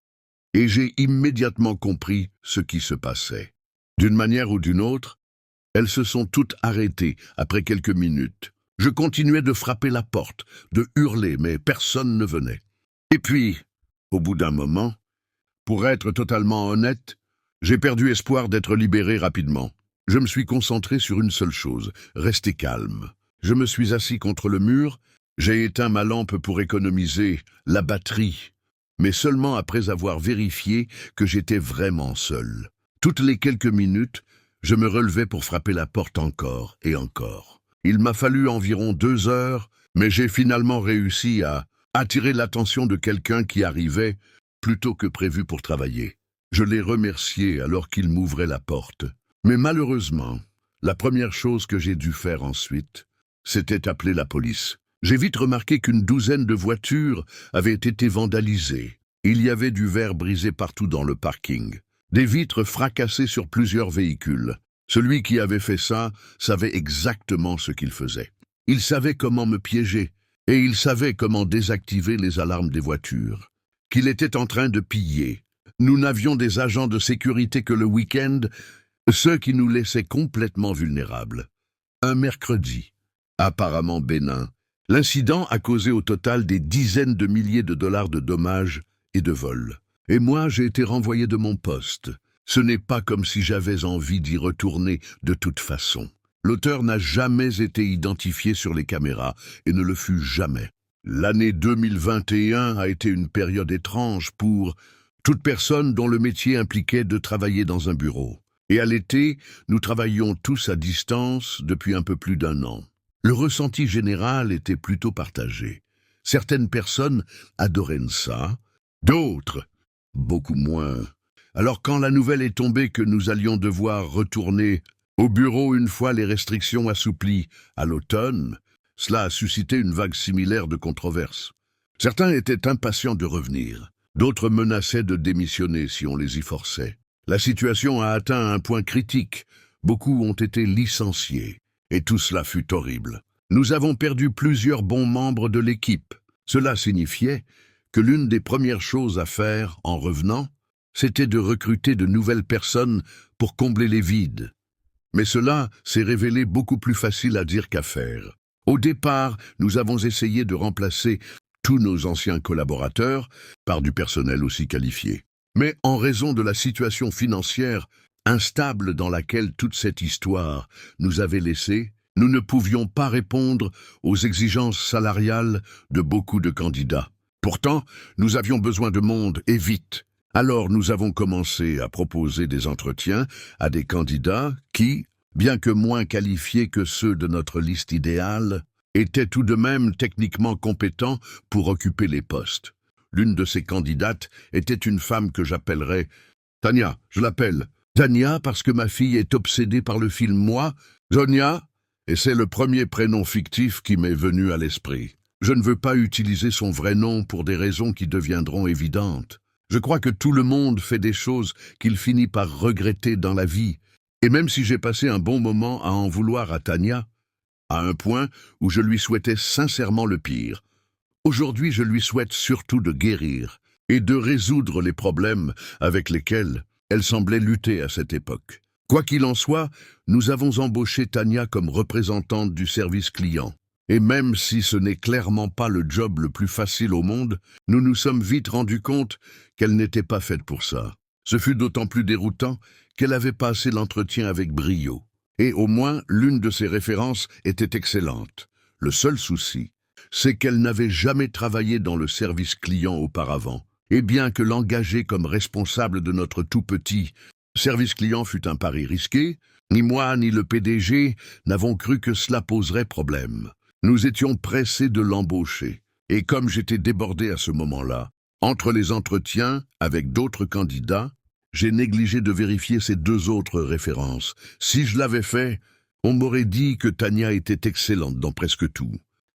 et j'ai immédiatement compris ce qui se passait. D'une manière ou d'une autre, elles se sont toutes arrêtées après quelques minutes. Je continuais de frapper la porte, de hurler, mais personne ne venait. Et puis, au bout d'un moment, pour être totalement honnête, j'ai perdu espoir d'être libéré rapidement. Je me suis concentré sur une seule chose, rester calme. Je me suis assis contre le mur, j'ai éteint ma lampe pour économiser la batterie, mais seulement après avoir vérifié que j'étais vraiment seul. Toutes les quelques minutes, je me relevais pour frapper la porte encore et encore. Il m'a fallu environ 2 heures, mais j'ai finalement réussi à attirer l'attention de quelqu'un qui arrivait plus tôt que prévu pour travailler. Je l'ai remercié alors qu'il m'ouvrait la porte. Mais malheureusement, la première chose que j'ai dû faire ensuite, c'était appeler la police. J'ai vite remarqué qu'une douzaine de voitures avaient été vandalisées. Il y avait du verre brisé partout dans le parking. Des vitres fracassées sur plusieurs véhicules. Celui qui avait fait ça savait exactement ce qu'il faisait. Il savait comment me piéger, et il savait comment désactiver les alarmes des voitures. Qu'il était en train de piller. Nous n'avions des agents de sécurité que le week-end, ceux qui nous laissaient complètement vulnérables. Un mercredi, apparemment bénin. L'incident a causé au total des dizaines de milliers de dollars de dommages et de vols. Et moi, j'ai été renvoyé de mon poste. Ce n'est pas comme si j'avais envie d'y retourner de toute façon. L'auteur n'a jamais été identifié sur les caméras et ne le fut jamais. L'année 2021 a été une période étrange pour toute personne dont le métier impliquait de travailler dans un bureau. Et à l'été, nous travaillions tous à distance depuis un peu plus d'un an. Le ressenti général était plutôt partagé. Certaines personnes adoraient ça, d'autres, beaucoup moins. Alors quand la nouvelle est tombée que nous allions devoir retourner au bureau une fois les restrictions assouplies à l'automne, cela a suscité une vague similaire de controverses. Certains étaient impatients de revenir, d'autres menaçaient de démissionner si on les y forçait. La situation a atteint un point critique, beaucoup ont été licenciés, et tout cela fut horrible. Nous avons perdu plusieurs bons membres de l'équipe. Cela signifiait que l'une des premières choses à faire en revenant, c'était de recruter de nouvelles personnes pour combler les vides. Mais cela s'est révélé beaucoup plus facile à dire qu'à faire. Au départ, nous avons essayé de remplacer tous nos anciens collaborateurs par du personnel aussi qualifié. Mais en raison de la situation financière instable dans laquelle toute cette histoire nous avait laissés, nous ne pouvions pas répondre aux exigences salariales de beaucoup de candidats. Pourtant, nous avions besoin de monde et vite. Alors nous avons commencé à proposer des entretiens à des candidats qui, bien que moins qualifiés que ceux de notre liste idéale, étaient tout de même techniquement compétents pour occuper les postes. L'une de ces candidates était une femme que j'appellerais Tania. Je l'appelle Tania parce que ma fille est obsédée par le film Moi, Zonia, et c'est le premier prénom fictif qui m'est venu à l'esprit. Je ne veux pas utiliser son vrai nom pour des raisons qui deviendront évidentes. Je crois que tout le monde fait des choses qu'il finit par regretter dans la vie. Et même si j'ai passé un bon moment à en vouloir à Tania, à un point où je lui souhaitais sincèrement le pire, aujourd'hui je lui souhaite surtout de guérir et de résoudre les problèmes avec lesquels elle semblait lutter à cette époque. Quoi qu'il en soit, nous avons embauché Tania comme représentante du service client. Et même si ce n'est clairement pas le job le plus facile au monde, nous nous sommes vite rendus compte qu'elle n'était pas faite pour ça. Ce fut d'autant plus déroutant qu'elle avait passé l'entretien avec brio. Et au moins, l'une de ses références était excellente. Le seul souci, c'est qu'elle n'avait jamais travaillé dans le service client auparavant. Et bien que l'engager comme responsable de notre tout petit service client fut un pari risqué, ni moi ni le PDG n'avons cru que cela poserait problème. Nous étions pressés de l'embaucher. Et comme j'étais débordé à ce moment-là, entre les entretiens avec d'autres candidats, j'ai négligé de vérifier ces deux autres références. Si je l'avais fait, on m'aurait dit que Tania était excellente dans presque tout.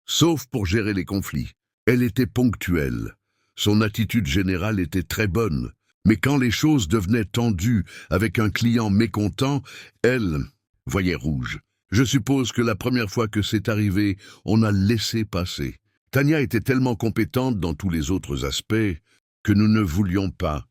Sauf pour gérer les conflits. Elle était ponctuelle. Son attitude générale était très bonne. Mais quand les choses devenaient tendues avec un client mécontent, elle voyait rouge. Je suppose que la première fois que c'est arrivé, on a laissé passer. Tania était tellement compétente dans tous les autres aspects que nous ne voulions pas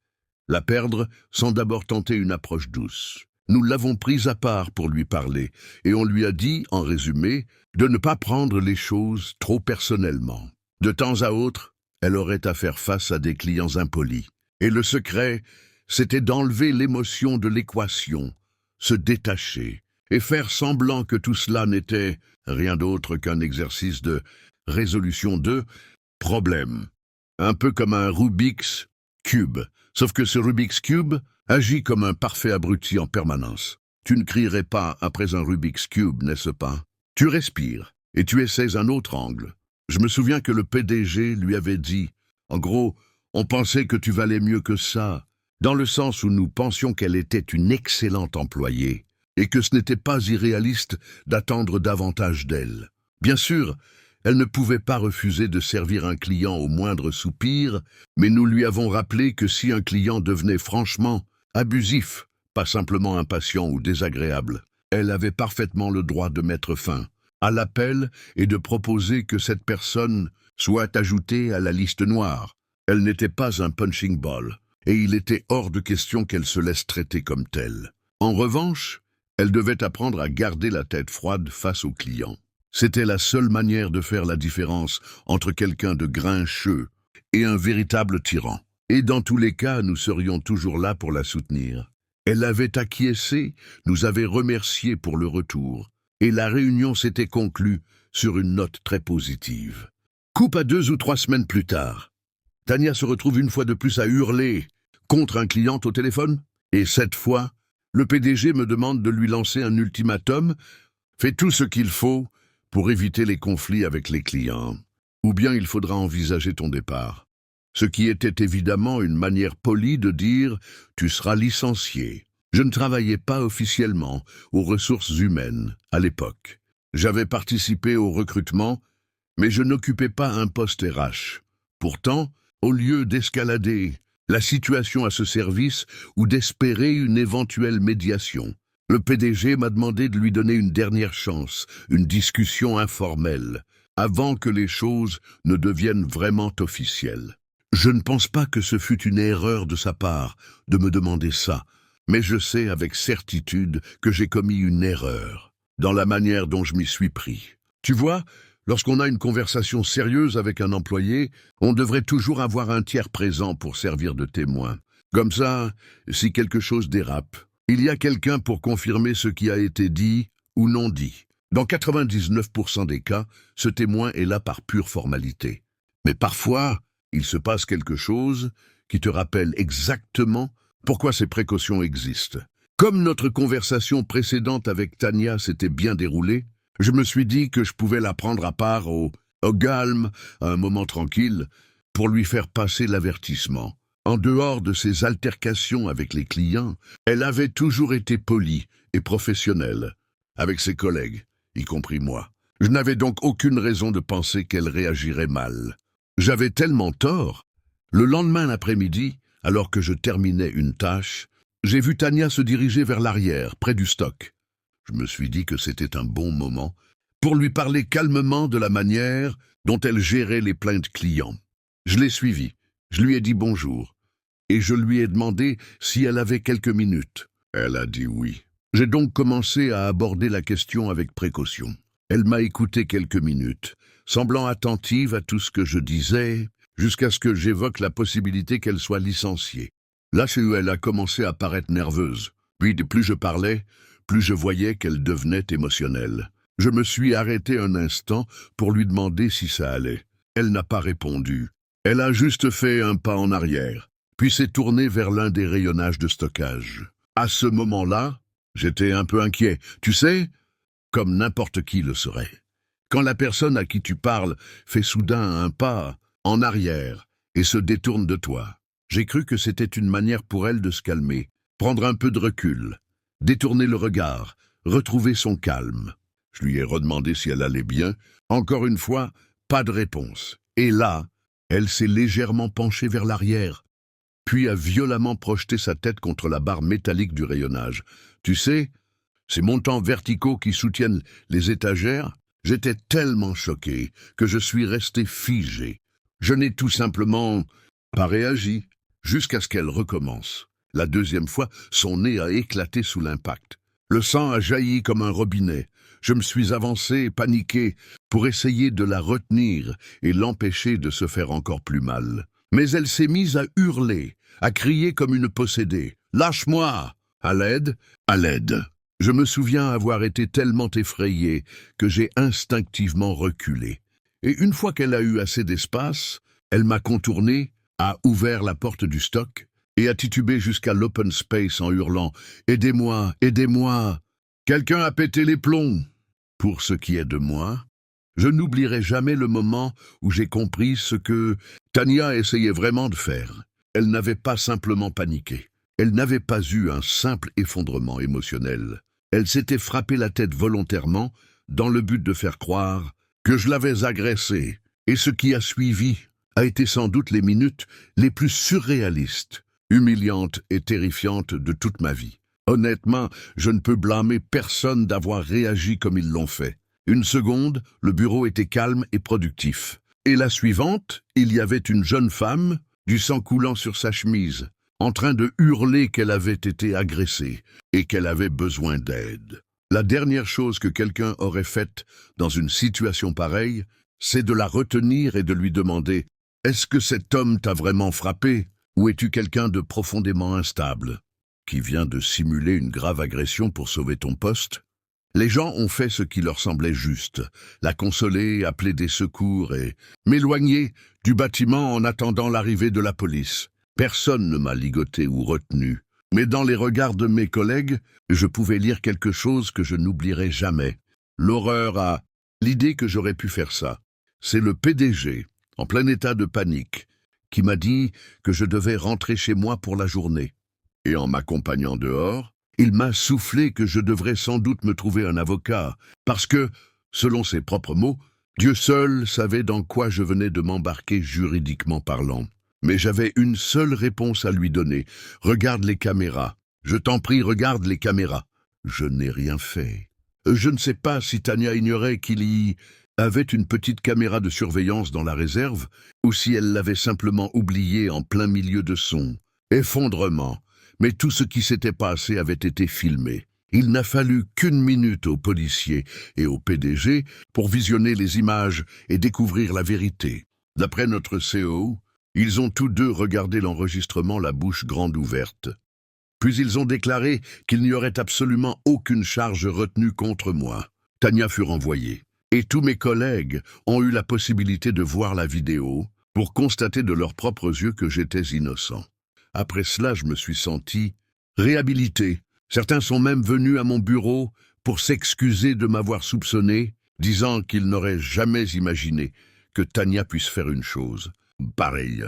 la perdre sans d'abord tenter une approche douce. Nous l'avons prise à part pour lui parler et on lui a dit, en résumé, de ne pas prendre les choses trop personnellement. De temps à autre, elle aurait à faire face à des clients impolis. Et le secret, c'était d'enlever l'émotion de l'équation, se détacher et faire semblant que tout cela n'était rien d'autre qu'un exercice de résolution de problèmes. Un peu comme un Rubik's Cube, sauf que ce Rubik's Cube agit comme un parfait abruti en permanence. Tu ne crierais pas après un Rubik's Cube, n'est-ce pas? Tu respires et tu essaies un autre angle. Je me souviens que le PDG lui avait dit, en gros, on pensait que tu valais mieux que ça, dans le sens où nous pensions qu'elle était une excellente employée et que ce n'était pas irréaliste d'attendre davantage d'elle. Bien sûr, elle ne pouvait pas refuser de servir un client au moindre soupir, mais nous lui avons rappelé que si un client devenait franchement abusif, pas simplement impatient ou désagréable, elle avait parfaitement le droit de mettre fin à l'appel et de proposer que cette personne soit ajoutée à la liste noire. Elle n'était pas un punching ball, et il était hors de question qu'elle se laisse traiter comme telle. En revanche, elle devait apprendre à garder la tête froide face aux clients. C'était la seule manière de faire la différence entre quelqu'un de grincheux et un véritable tyran. Et dans tous les cas, nous serions toujours là pour la soutenir. Elle avait acquiescé, nous avait remerciés pour le retour, et la réunion s'était conclue sur une note très positive. Coupe à 2 ou 3 semaines plus tard. Tania se retrouve une fois de plus à hurler contre un client au téléphone, et cette fois, le PDG me demande de lui lancer un ultimatum. Fais tout ce qu'il faut pour éviter les conflits avec les clients, ou bien il faudra envisager ton départ. Ce qui était évidemment une manière polie de dire « tu seras licencié ». Je ne travaillais pas officiellement aux ressources humaines à l'époque. J'avais participé au recrutement, mais je n'occupais pas un poste RH. Pourtant, au lieu d'escalader la situation à ce service ou d'espérer une éventuelle médiation, le PDG m'a demandé de lui donner une dernière chance, une discussion informelle, avant que les choses ne deviennent vraiment officielles. Je ne pense pas que ce fût une erreur de sa part de me demander ça, mais je sais avec certitude que j'ai commis une erreur dans la manière dont je m'y suis pris. Tu vois, lorsqu'on a une conversation sérieuse avec un employé, on devrait toujours avoir un tiers présent pour servir de témoin. Comme ça, si quelque chose dérape, il y a quelqu'un pour confirmer ce qui a été dit ou non dit. Dans 99% des cas, ce témoin est là par pure formalité. Mais parfois, il se passe quelque chose qui te rappelle exactement pourquoi ces précautions existent. Comme notre conversation précédente avec Tania s'était bien déroulée, je me suis dit que je pouvais la prendre à part au calme, à un moment tranquille, pour lui faire passer l'avertissement. En dehors de ses altercations avec les clients, elle avait toujours été polie et professionnelle avec ses collègues, y compris moi. Je n'avais donc aucune raison de penser qu'elle réagirait mal. J'avais tellement tort. Le lendemain après-midi, alors que je terminais une tâche, j'ai vu Tania se diriger vers l'arrière, près du stock. Je me suis dit que c'était un bon moment pour lui parler calmement de la manière dont elle gérait les plaintes clients. Je l'ai suivie, je lui ai dit bonjour, et je lui ai demandé si elle avait quelques minutes. Elle a dit oui. J'ai donc commencé à aborder la question avec précaution. Elle m'a écouté quelques minutes, semblant attentive à tout ce que je disais, jusqu'à ce que j'évoque la possibilité qu'elle soit licenciée. Là, c'est où elle a commencé à paraître nerveuse. Puis, plus je parlais, plus je voyais qu'elle devenait émotionnelle. Je me suis arrêté un instant pour lui demander si ça allait. Elle n'a pas répondu. Elle a juste fait un pas en arrière, puis s'est tournée vers l'un des rayonnages de stockage. À ce moment-là, j'étais un peu inquiet. Tu sais, comme n'importe qui le serait. Quand la personne à qui tu parles fait soudain un pas en arrière et se détourne de toi, j'ai cru que c'était une manière pour elle de se calmer, prendre un peu de recul, détourner le regard, retrouver son calme. Je lui ai redemandé si elle allait bien. Encore une fois, pas de réponse. Et là, elle s'est légèrement penchée vers l'arrière, puis a violemment projeté sa tête contre la barre métallique du rayonnage. Tu sais, ces montants verticaux qui soutiennent les étagères, j'étais tellement choqué que je suis resté figé. Je n'ai tout simplement pas réagi, jusqu'à ce qu'elle recommence. La deuxième fois, son nez a éclaté sous l'impact. Le sang a jailli comme un robinet. Je me suis avancé, paniqué, pour essayer de la retenir et l'empêcher de se faire encore plus mal. Mais elle s'est mise à hurler, à crier comme une possédée. « Lâche-moi ! À l'aide ! À l'aide !» Je me souviens avoir été tellement effrayé que j'ai instinctivement reculé. Et une fois qu'elle a eu assez d'espace, elle m'a contourné, a ouvert la porte du stock et a titubé jusqu'à l'open space en hurlant « Aidez-moi, aidez-moi ! Quelqu'un a pété les plombs !» Pour ce qui est de moi, je n'oublierai jamais le moment où j'ai compris ce que Tania essayait vraiment de faire. Elle n'avait pas simplement paniqué. Elle n'avait pas eu un simple effondrement émotionnel. Elle s'était frappé la tête volontairement dans le but de faire croire que je l'avais agressée. Et ce qui a suivi a été sans doute les minutes les plus surréalistes, humiliantes et terrifiantes de toute ma vie. Honnêtement, je ne peux blâmer personne d'avoir réagi comme ils l'ont fait. Une seconde, le bureau était calme et productif. Et la suivante, il y avait une jeune femme, du sang coulant sur sa chemise, en train de hurler qu'elle avait été agressée et qu'elle avait besoin d'aide. La dernière chose que quelqu'un aurait faite dans une situation pareille, c'est de la retenir et de lui demander « Est-ce que cet homme t'a vraiment frappé ou es-tu quelqu'un de profondément instable qui vient de simuler une grave agression pour sauver ton poste ?» Les gens ont fait ce qui leur semblait juste, la consoler, appeler des secours et m'éloigner du bâtiment en attendant l'arrivée de la police. Personne ne m'a ligoté ou retenu, mais dans les regards de mes collègues, je pouvais lire quelque chose que je n'oublierai jamais. L'horreur à l'idée que j'aurais pu faire ça. C'est le PDG, en plein état de panique, qui m'a dit que je devais rentrer chez moi pour la journée. Et en m'accompagnant dehors, il m'a soufflé que je devrais sans doute me trouver un avocat, parce que, selon ses propres mots, Dieu seul savait dans quoi je venais de m'embarquer juridiquement parlant. Mais j'avais une seule réponse à lui donner. « Regarde les caméras. Je t'en prie, regarde les caméras. » Je n'ai rien fait. Je ne sais pas si Tania ignorait qu'il y avait une petite caméra de surveillance dans la réserve, ou si elle l'avait simplement oubliée en plein milieu de son effondrement. Mais tout ce qui s'était passé avait été filmé. Il n'a fallu qu'une minute aux policiers et au PDG pour visionner les images et découvrir la vérité. D'après notre CO, ils ont tous deux regardé l'enregistrement la bouche grande ouverte. Puis ils ont déclaré qu'il n'y aurait absolument aucune charge retenue contre moi. Tania fut renvoyée. Et tous mes collègues ont eu la possibilité de voir la vidéo pour constater de leurs propres yeux que j'étais innocent. Après cela, je me suis senti réhabilité. Certains sont même venus à mon bureau pour s'excuser de m'avoir soupçonné, disant qu'ils n'auraient jamais imaginé que Tania puisse faire une chose pareille.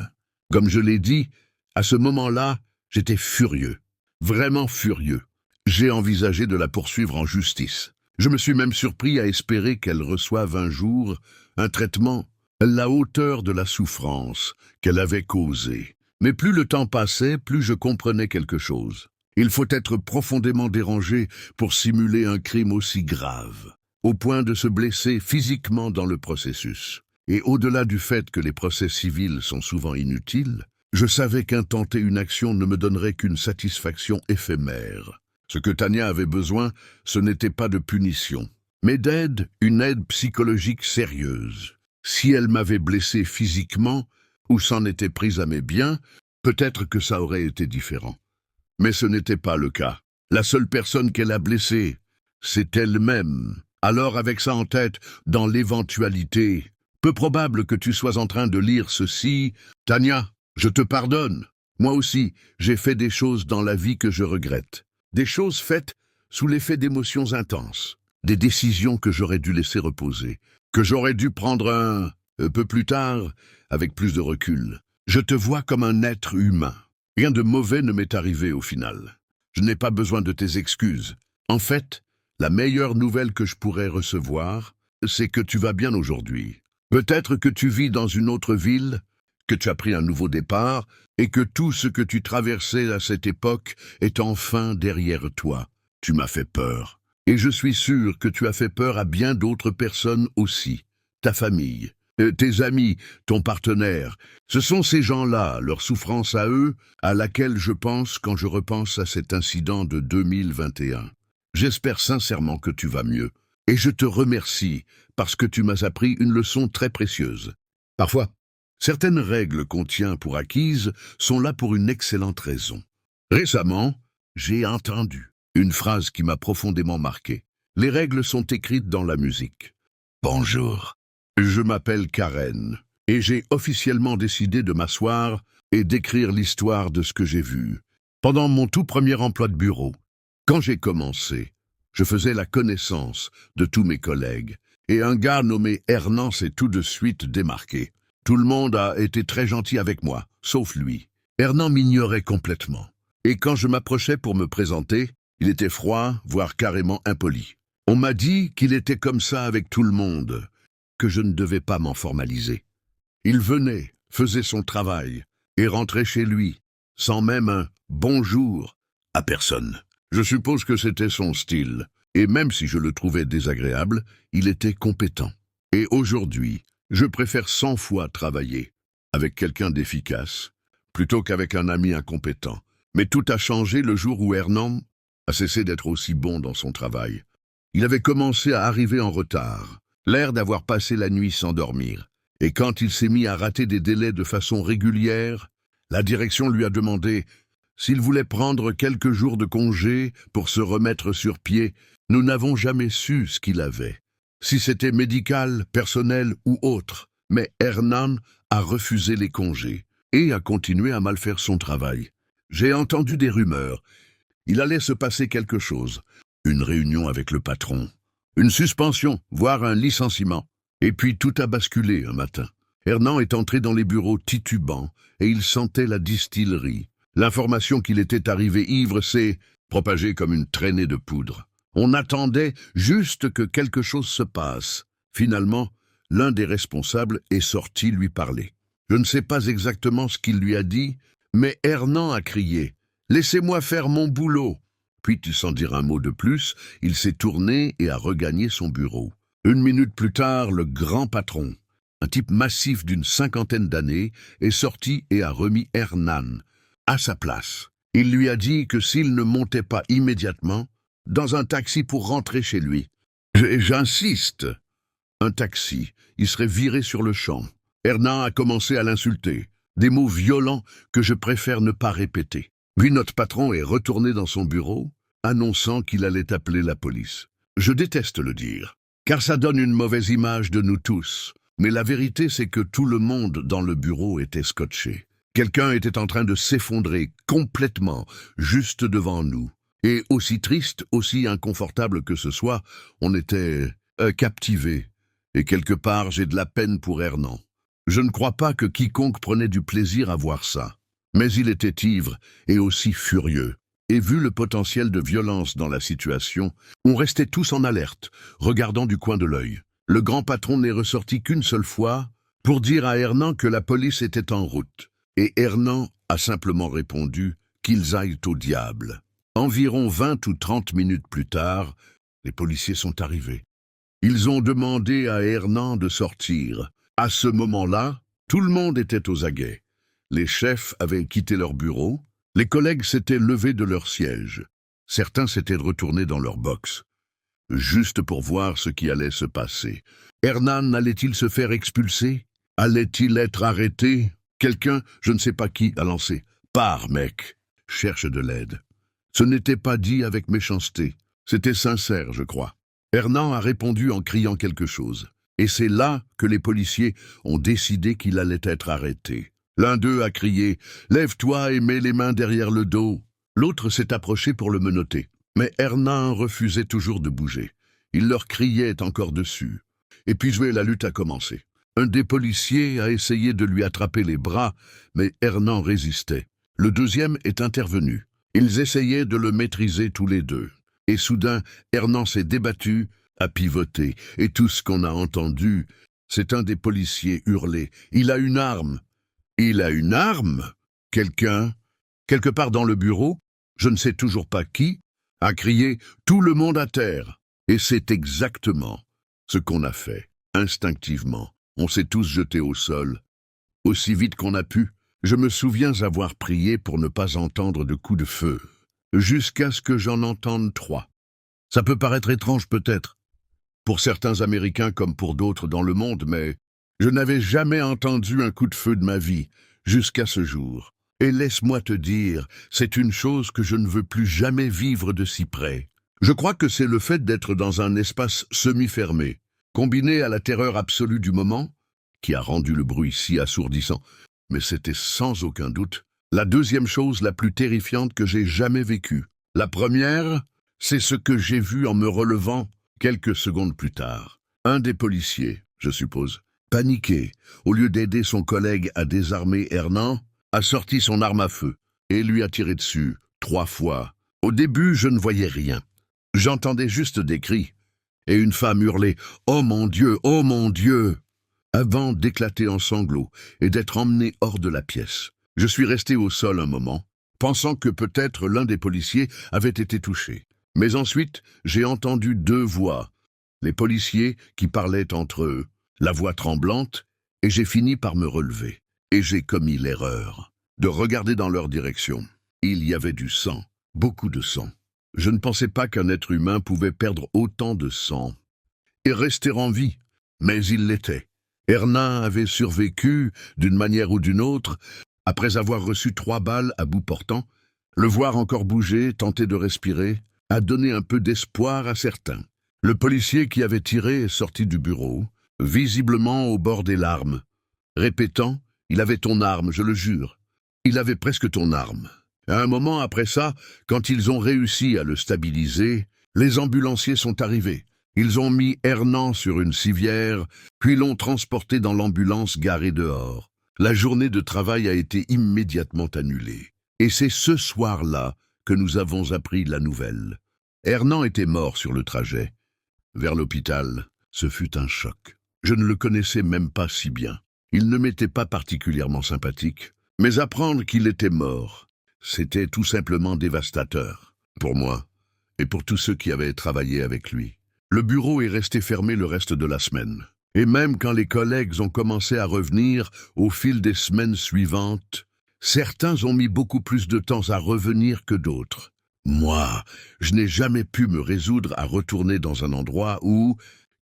Comme je l'ai dit, à ce moment-là, j'étais furieux, vraiment furieux. J'ai envisagé de la poursuivre en justice. Je me suis même surpris à espérer qu'elle reçoive un jour un traitement à la hauteur de la souffrance qu'elle avait causée. Mais plus le temps passait, plus je comprenais quelque chose. Il faut être profondément dérangé pour simuler un crime aussi grave, au point de se blesser physiquement dans le processus. Et au-delà du fait que les procès civils sont souvent inutiles, je savais qu'intenter une action ne me donnerait qu'une satisfaction éphémère. Ce que Tania avait besoin, ce n'était pas de punition, mais d'aide, une aide psychologique sérieuse. Si elle m'avait blessé physiquement, ou s'en était prise à mes biens, peut-être que ça aurait été différent. Mais ce n'était pas le cas. La seule personne qu'elle a blessée, c'est elle-même. Alors, avec ça en tête, dans l'éventualité, peu probable que tu sois en train de lire ceci, Tania, je te pardonne. Moi aussi, j'ai fait des choses dans la vie que je regrette. Des choses faites sous l'effet d'émotions intenses. Des décisions que j'aurais dû laisser reposer. Que j'aurais dû prendre un peu plus tard, avec plus de recul. Je te vois comme un être humain. Rien de mauvais ne m'est arrivé au final. Je n'ai pas besoin de tes excuses. En fait, la meilleure nouvelle que je pourrais recevoir, c'est que tu vas bien aujourd'hui. Peut-être que tu vis dans une autre ville, que tu as pris un nouveau départ, et que tout ce que tu traversais à cette époque est enfin derrière toi. Tu m'as fait peur. Et je suis sûr que tu as fait peur à bien d'autres personnes aussi. Ta famille, tes amis, ton partenaire. Ce sont ces gens-là, leur souffrance à eux, à laquelle je pense quand je repense à cet incident de 2021. J'espère sincèrement que tu vas mieux. Et je te remercie parce que tu m'as appris une leçon très précieuse. Parfois, certaines règles qu'on tient pour acquises sont là pour une excellente raison. Récemment, j'ai entendu une phrase qui m'a profondément marqué. Les règles sont écrites dans la musique. Bonjour. Je m'appelle Karen et j'ai officiellement décidé de m'asseoir et d'écrire l'histoire de ce que j'ai vu. Pendant mon tout premier emploi de bureau, quand j'ai commencé, je faisais la connaissance de tous mes collègues et un gars nommé Hernan s'est tout de suite démarqué. Tout le monde a été très gentil avec moi, sauf lui. Hernan m'ignorait complètement. Et quand je m'approchais pour me présenter, il était froid, voire carrément impoli. On m'a dit qu'il était comme ça avec tout le monde, que je ne devais pas m'en formaliser. Il venait, faisait son travail, et rentrait chez lui, sans même un « bonjour » à personne. Je suppose que c'était son style, et même si je le trouvais désagréable, il était compétent. Et aujourd'hui, je préfère 100 fois travailler avec quelqu'un d'efficace, plutôt qu'avec un ami incompétent. Mais tout a changé le jour où Hernan a cessé d'être aussi bon dans son travail. Il avait commencé à arriver en retard, l'air d'avoir passé la nuit sans dormir. Et quand il s'est mis à rater des délais de façon régulière, la direction lui a demandé s'il voulait prendre quelques jours de congé pour se remettre sur pied. Nous n'avons jamais su ce qu'il avait, si c'était médical, personnel ou autre. Mais Hernan a refusé les congés et a continué à mal faire son travail. J'ai entendu des rumeurs. Il allait se passer quelque chose. Une réunion avec le patron, une suspension, voire un licenciement. Et puis tout a basculé un matin. Hernan est entré dans les bureaux titubant et il sentait la distillerie. L'information qu'il était arrivé ivre s'est propagée comme une traînée de poudre. On attendait juste que quelque chose se passe. Finalement, l'un des responsables est sorti lui parler. Je ne sais pas exactement ce qu'il lui a dit, mais Hernan a crié « Laissez-moi faire mon boulot !» Puis, sans dire un mot de plus, il s'est tourné et a regagné son bureau. Une minute plus tard, le grand patron, un type massif d'une 50aine d'années, est sorti et a remis Hernan à sa place. Il lui a dit que s'il ne montait pas immédiatement dans un taxi pour rentrer chez lui, j'insiste, un taxi, il serait viré sur le champ. Hernan a commencé à l'insulter, des mots violents que je préfère ne pas répéter. Puis notre patron est retourné dans son bureau, annonçant qu'il allait appeler la police. Je déteste le dire, car ça donne une mauvaise image de nous tous. Mais la vérité, c'est que tout le monde dans le bureau était scotché. Quelqu'un était en train de s'effondrer complètement, juste devant nous. Et aussi triste, aussi inconfortable que ce soit, on était captivés. Et quelque part, j'ai de la peine pour Hernan. Je ne crois pas que quiconque prenait du plaisir à voir ça. Mais il était ivre et aussi furieux. Et vu le potentiel de violence dans la situation, on restait tous en alerte, regardant du coin de l'œil. Le grand patron n'est ressorti qu'une seule fois pour dire à Hernan que la police était en route. Et Hernan a simplement répondu qu'ils aillent au diable. Environ 20 ou 30 minutes plus tard, les policiers sont arrivés. Ils ont demandé à Hernan de sortir. À ce moment-là, tout le monde était aux aguets. Les chefs avaient quitté leur bureau, les collègues s'étaient levés de leur siège. Certains s'étaient retournés dans leur box, juste pour voir ce qui allait se passer. Hernan allait-il se faire expulser? Allait-il être arrêté? Quelqu'un, je ne sais pas qui, a lancé « Pars, mec, cherche de l'aide ». Ce n'était pas dit avec méchanceté, c'était sincère, je crois. Hernan a répondu en criant quelque chose. Et c'est là que les policiers ont décidé qu'il allait être arrêté. L'un d'eux a crié « Lève-toi et mets les mains derrière le dos ». L'autre s'est approché pour le menotter. Mais Hernan refusait toujours de bouger. Il leur criait encore dessus. Et puis la lutte a commencé. Un des policiers a essayé de lui attraper les bras, mais Hernan résistait. Le deuxième est intervenu. Ils essayaient de le maîtriser tous les deux. Et soudain, Hernan s'est débattu, a pivoté. Et tout ce qu'on a entendu, c'est un des policiers hurler « Il a une arme !» Il a une arme? Quelqu'un, quelque part dans le bureau, je ne sais toujours pas qui, a crié « Tout le monde à terre !» Et c'est exactement ce qu'on a fait, instinctivement. On s'est tous jetés au sol, aussi vite qu'on a pu. Je me souviens avoir prié pour ne pas entendre de coups de feu, jusqu'à ce que j'en entende 3. Ça peut paraître étrange peut-être, pour certains Américains comme pour d'autres dans le monde, mais je n'avais jamais entendu un coup de feu de ma vie, jusqu'à ce jour. Et laisse-moi te dire, c'est une chose que je ne veux plus jamais vivre de si près. Je crois que c'est le fait d'être dans un espace semi-fermé, combiné à la terreur absolue du moment, qui a rendu le bruit si assourdissant. Mais c'était sans aucun doute la deuxième chose la plus terrifiante que j'ai jamais vécue. La première, c'est ce que j'ai vu en me relevant quelques secondes plus tard. Un des policiers, je suppose, paniqué, au lieu d'aider son collègue à désarmer Hernan, a sorti son arme à feu et lui a tiré dessus 3 fois. Au début, je ne voyais rien. J'entendais juste des cris et une femme hurler « Oh mon Dieu, oh mon Dieu !» avant d'éclater en sanglots et d'être emmené hors de la pièce. Je suis resté au sol un moment, pensant que peut-être l'un des policiers avait été touché. Mais ensuite, j'ai entendu 2 voix, les policiers qui parlaient entre eux, la voix tremblante, et j'ai fini par me relever. Et j'ai commis l'erreur de regarder dans leur direction. Il y avait du sang, beaucoup de sang. Je ne pensais pas qu'un être humain pouvait perdre autant de sang et rester en vie, mais il l'était. Ernin avait survécu, d'une manière ou d'une autre, après avoir reçu 3 balles à bout portant. Le voir encore bouger, tenter de respirer, a donné un peu d'espoir à certains. Le policier qui avait tiré est sorti du bureau, visiblement au bord des larmes, répétant « Il avait ton arme, je le jure. Il avait presque ton arme. » À un moment après ça, quand ils ont réussi à le stabiliser, les ambulanciers sont arrivés. Ils ont mis Ernan sur une civière, puis l'ont transporté dans l'ambulance garée dehors. La journée de travail a été immédiatement annulée. Et c'est ce soir-là que nous avons appris la nouvelle. Ernan était mort sur le trajet. Vers l'hôpital, ce fut un choc. Je ne le connaissais même pas si bien. Il ne m'était pas particulièrement sympathique, mais apprendre qu'il était mort, c'était tout simplement dévastateur, pour moi et pour tous ceux qui avaient travaillé avec lui. Le bureau est resté fermé le reste de la semaine. Et même quand les collègues ont commencé à revenir au fil des semaines suivantes, certains ont mis beaucoup plus de temps à revenir que d'autres. Moi, je n'ai jamais pu me résoudre à retourner dans un endroit où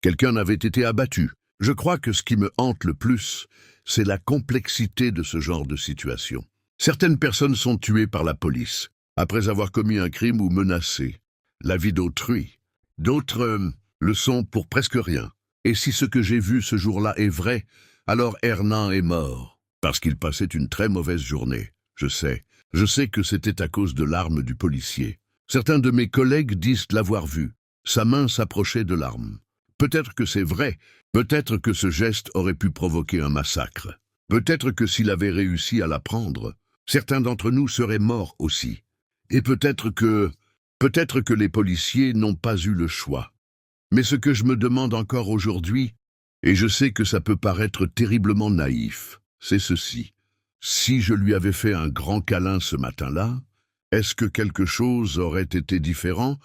quelqu'un avait été abattu. Je crois que ce qui me hante le plus, c'est la complexité de ce genre de situation. Certaines personnes sont tuées par la police, après avoir commis un crime ou menacé la vie d'autrui. D'autres le sont pour presque rien. Et si ce que j'ai vu ce jour-là est vrai, alors Ernan est mort, parce qu'il passait une très mauvaise journée. Je sais que c'était à cause de l'arme du policier. Certains de mes collègues disent l'avoir vu. Sa main s'approchait de l'arme. Peut-être que c'est vrai, peut-être que ce geste aurait pu provoquer un massacre. Peut-être que s'il avait réussi à la prendre, certains d'entre nous seraient morts aussi. Et peut-être que les policiers n'ont pas eu le choix. Mais ce que je me demande encore aujourd'hui, et je sais que ça peut paraître terriblement naïf, c'est ceci. Si je lui avais fait un grand câlin ce matin-là, est-ce que quelque chose aurait été différent ?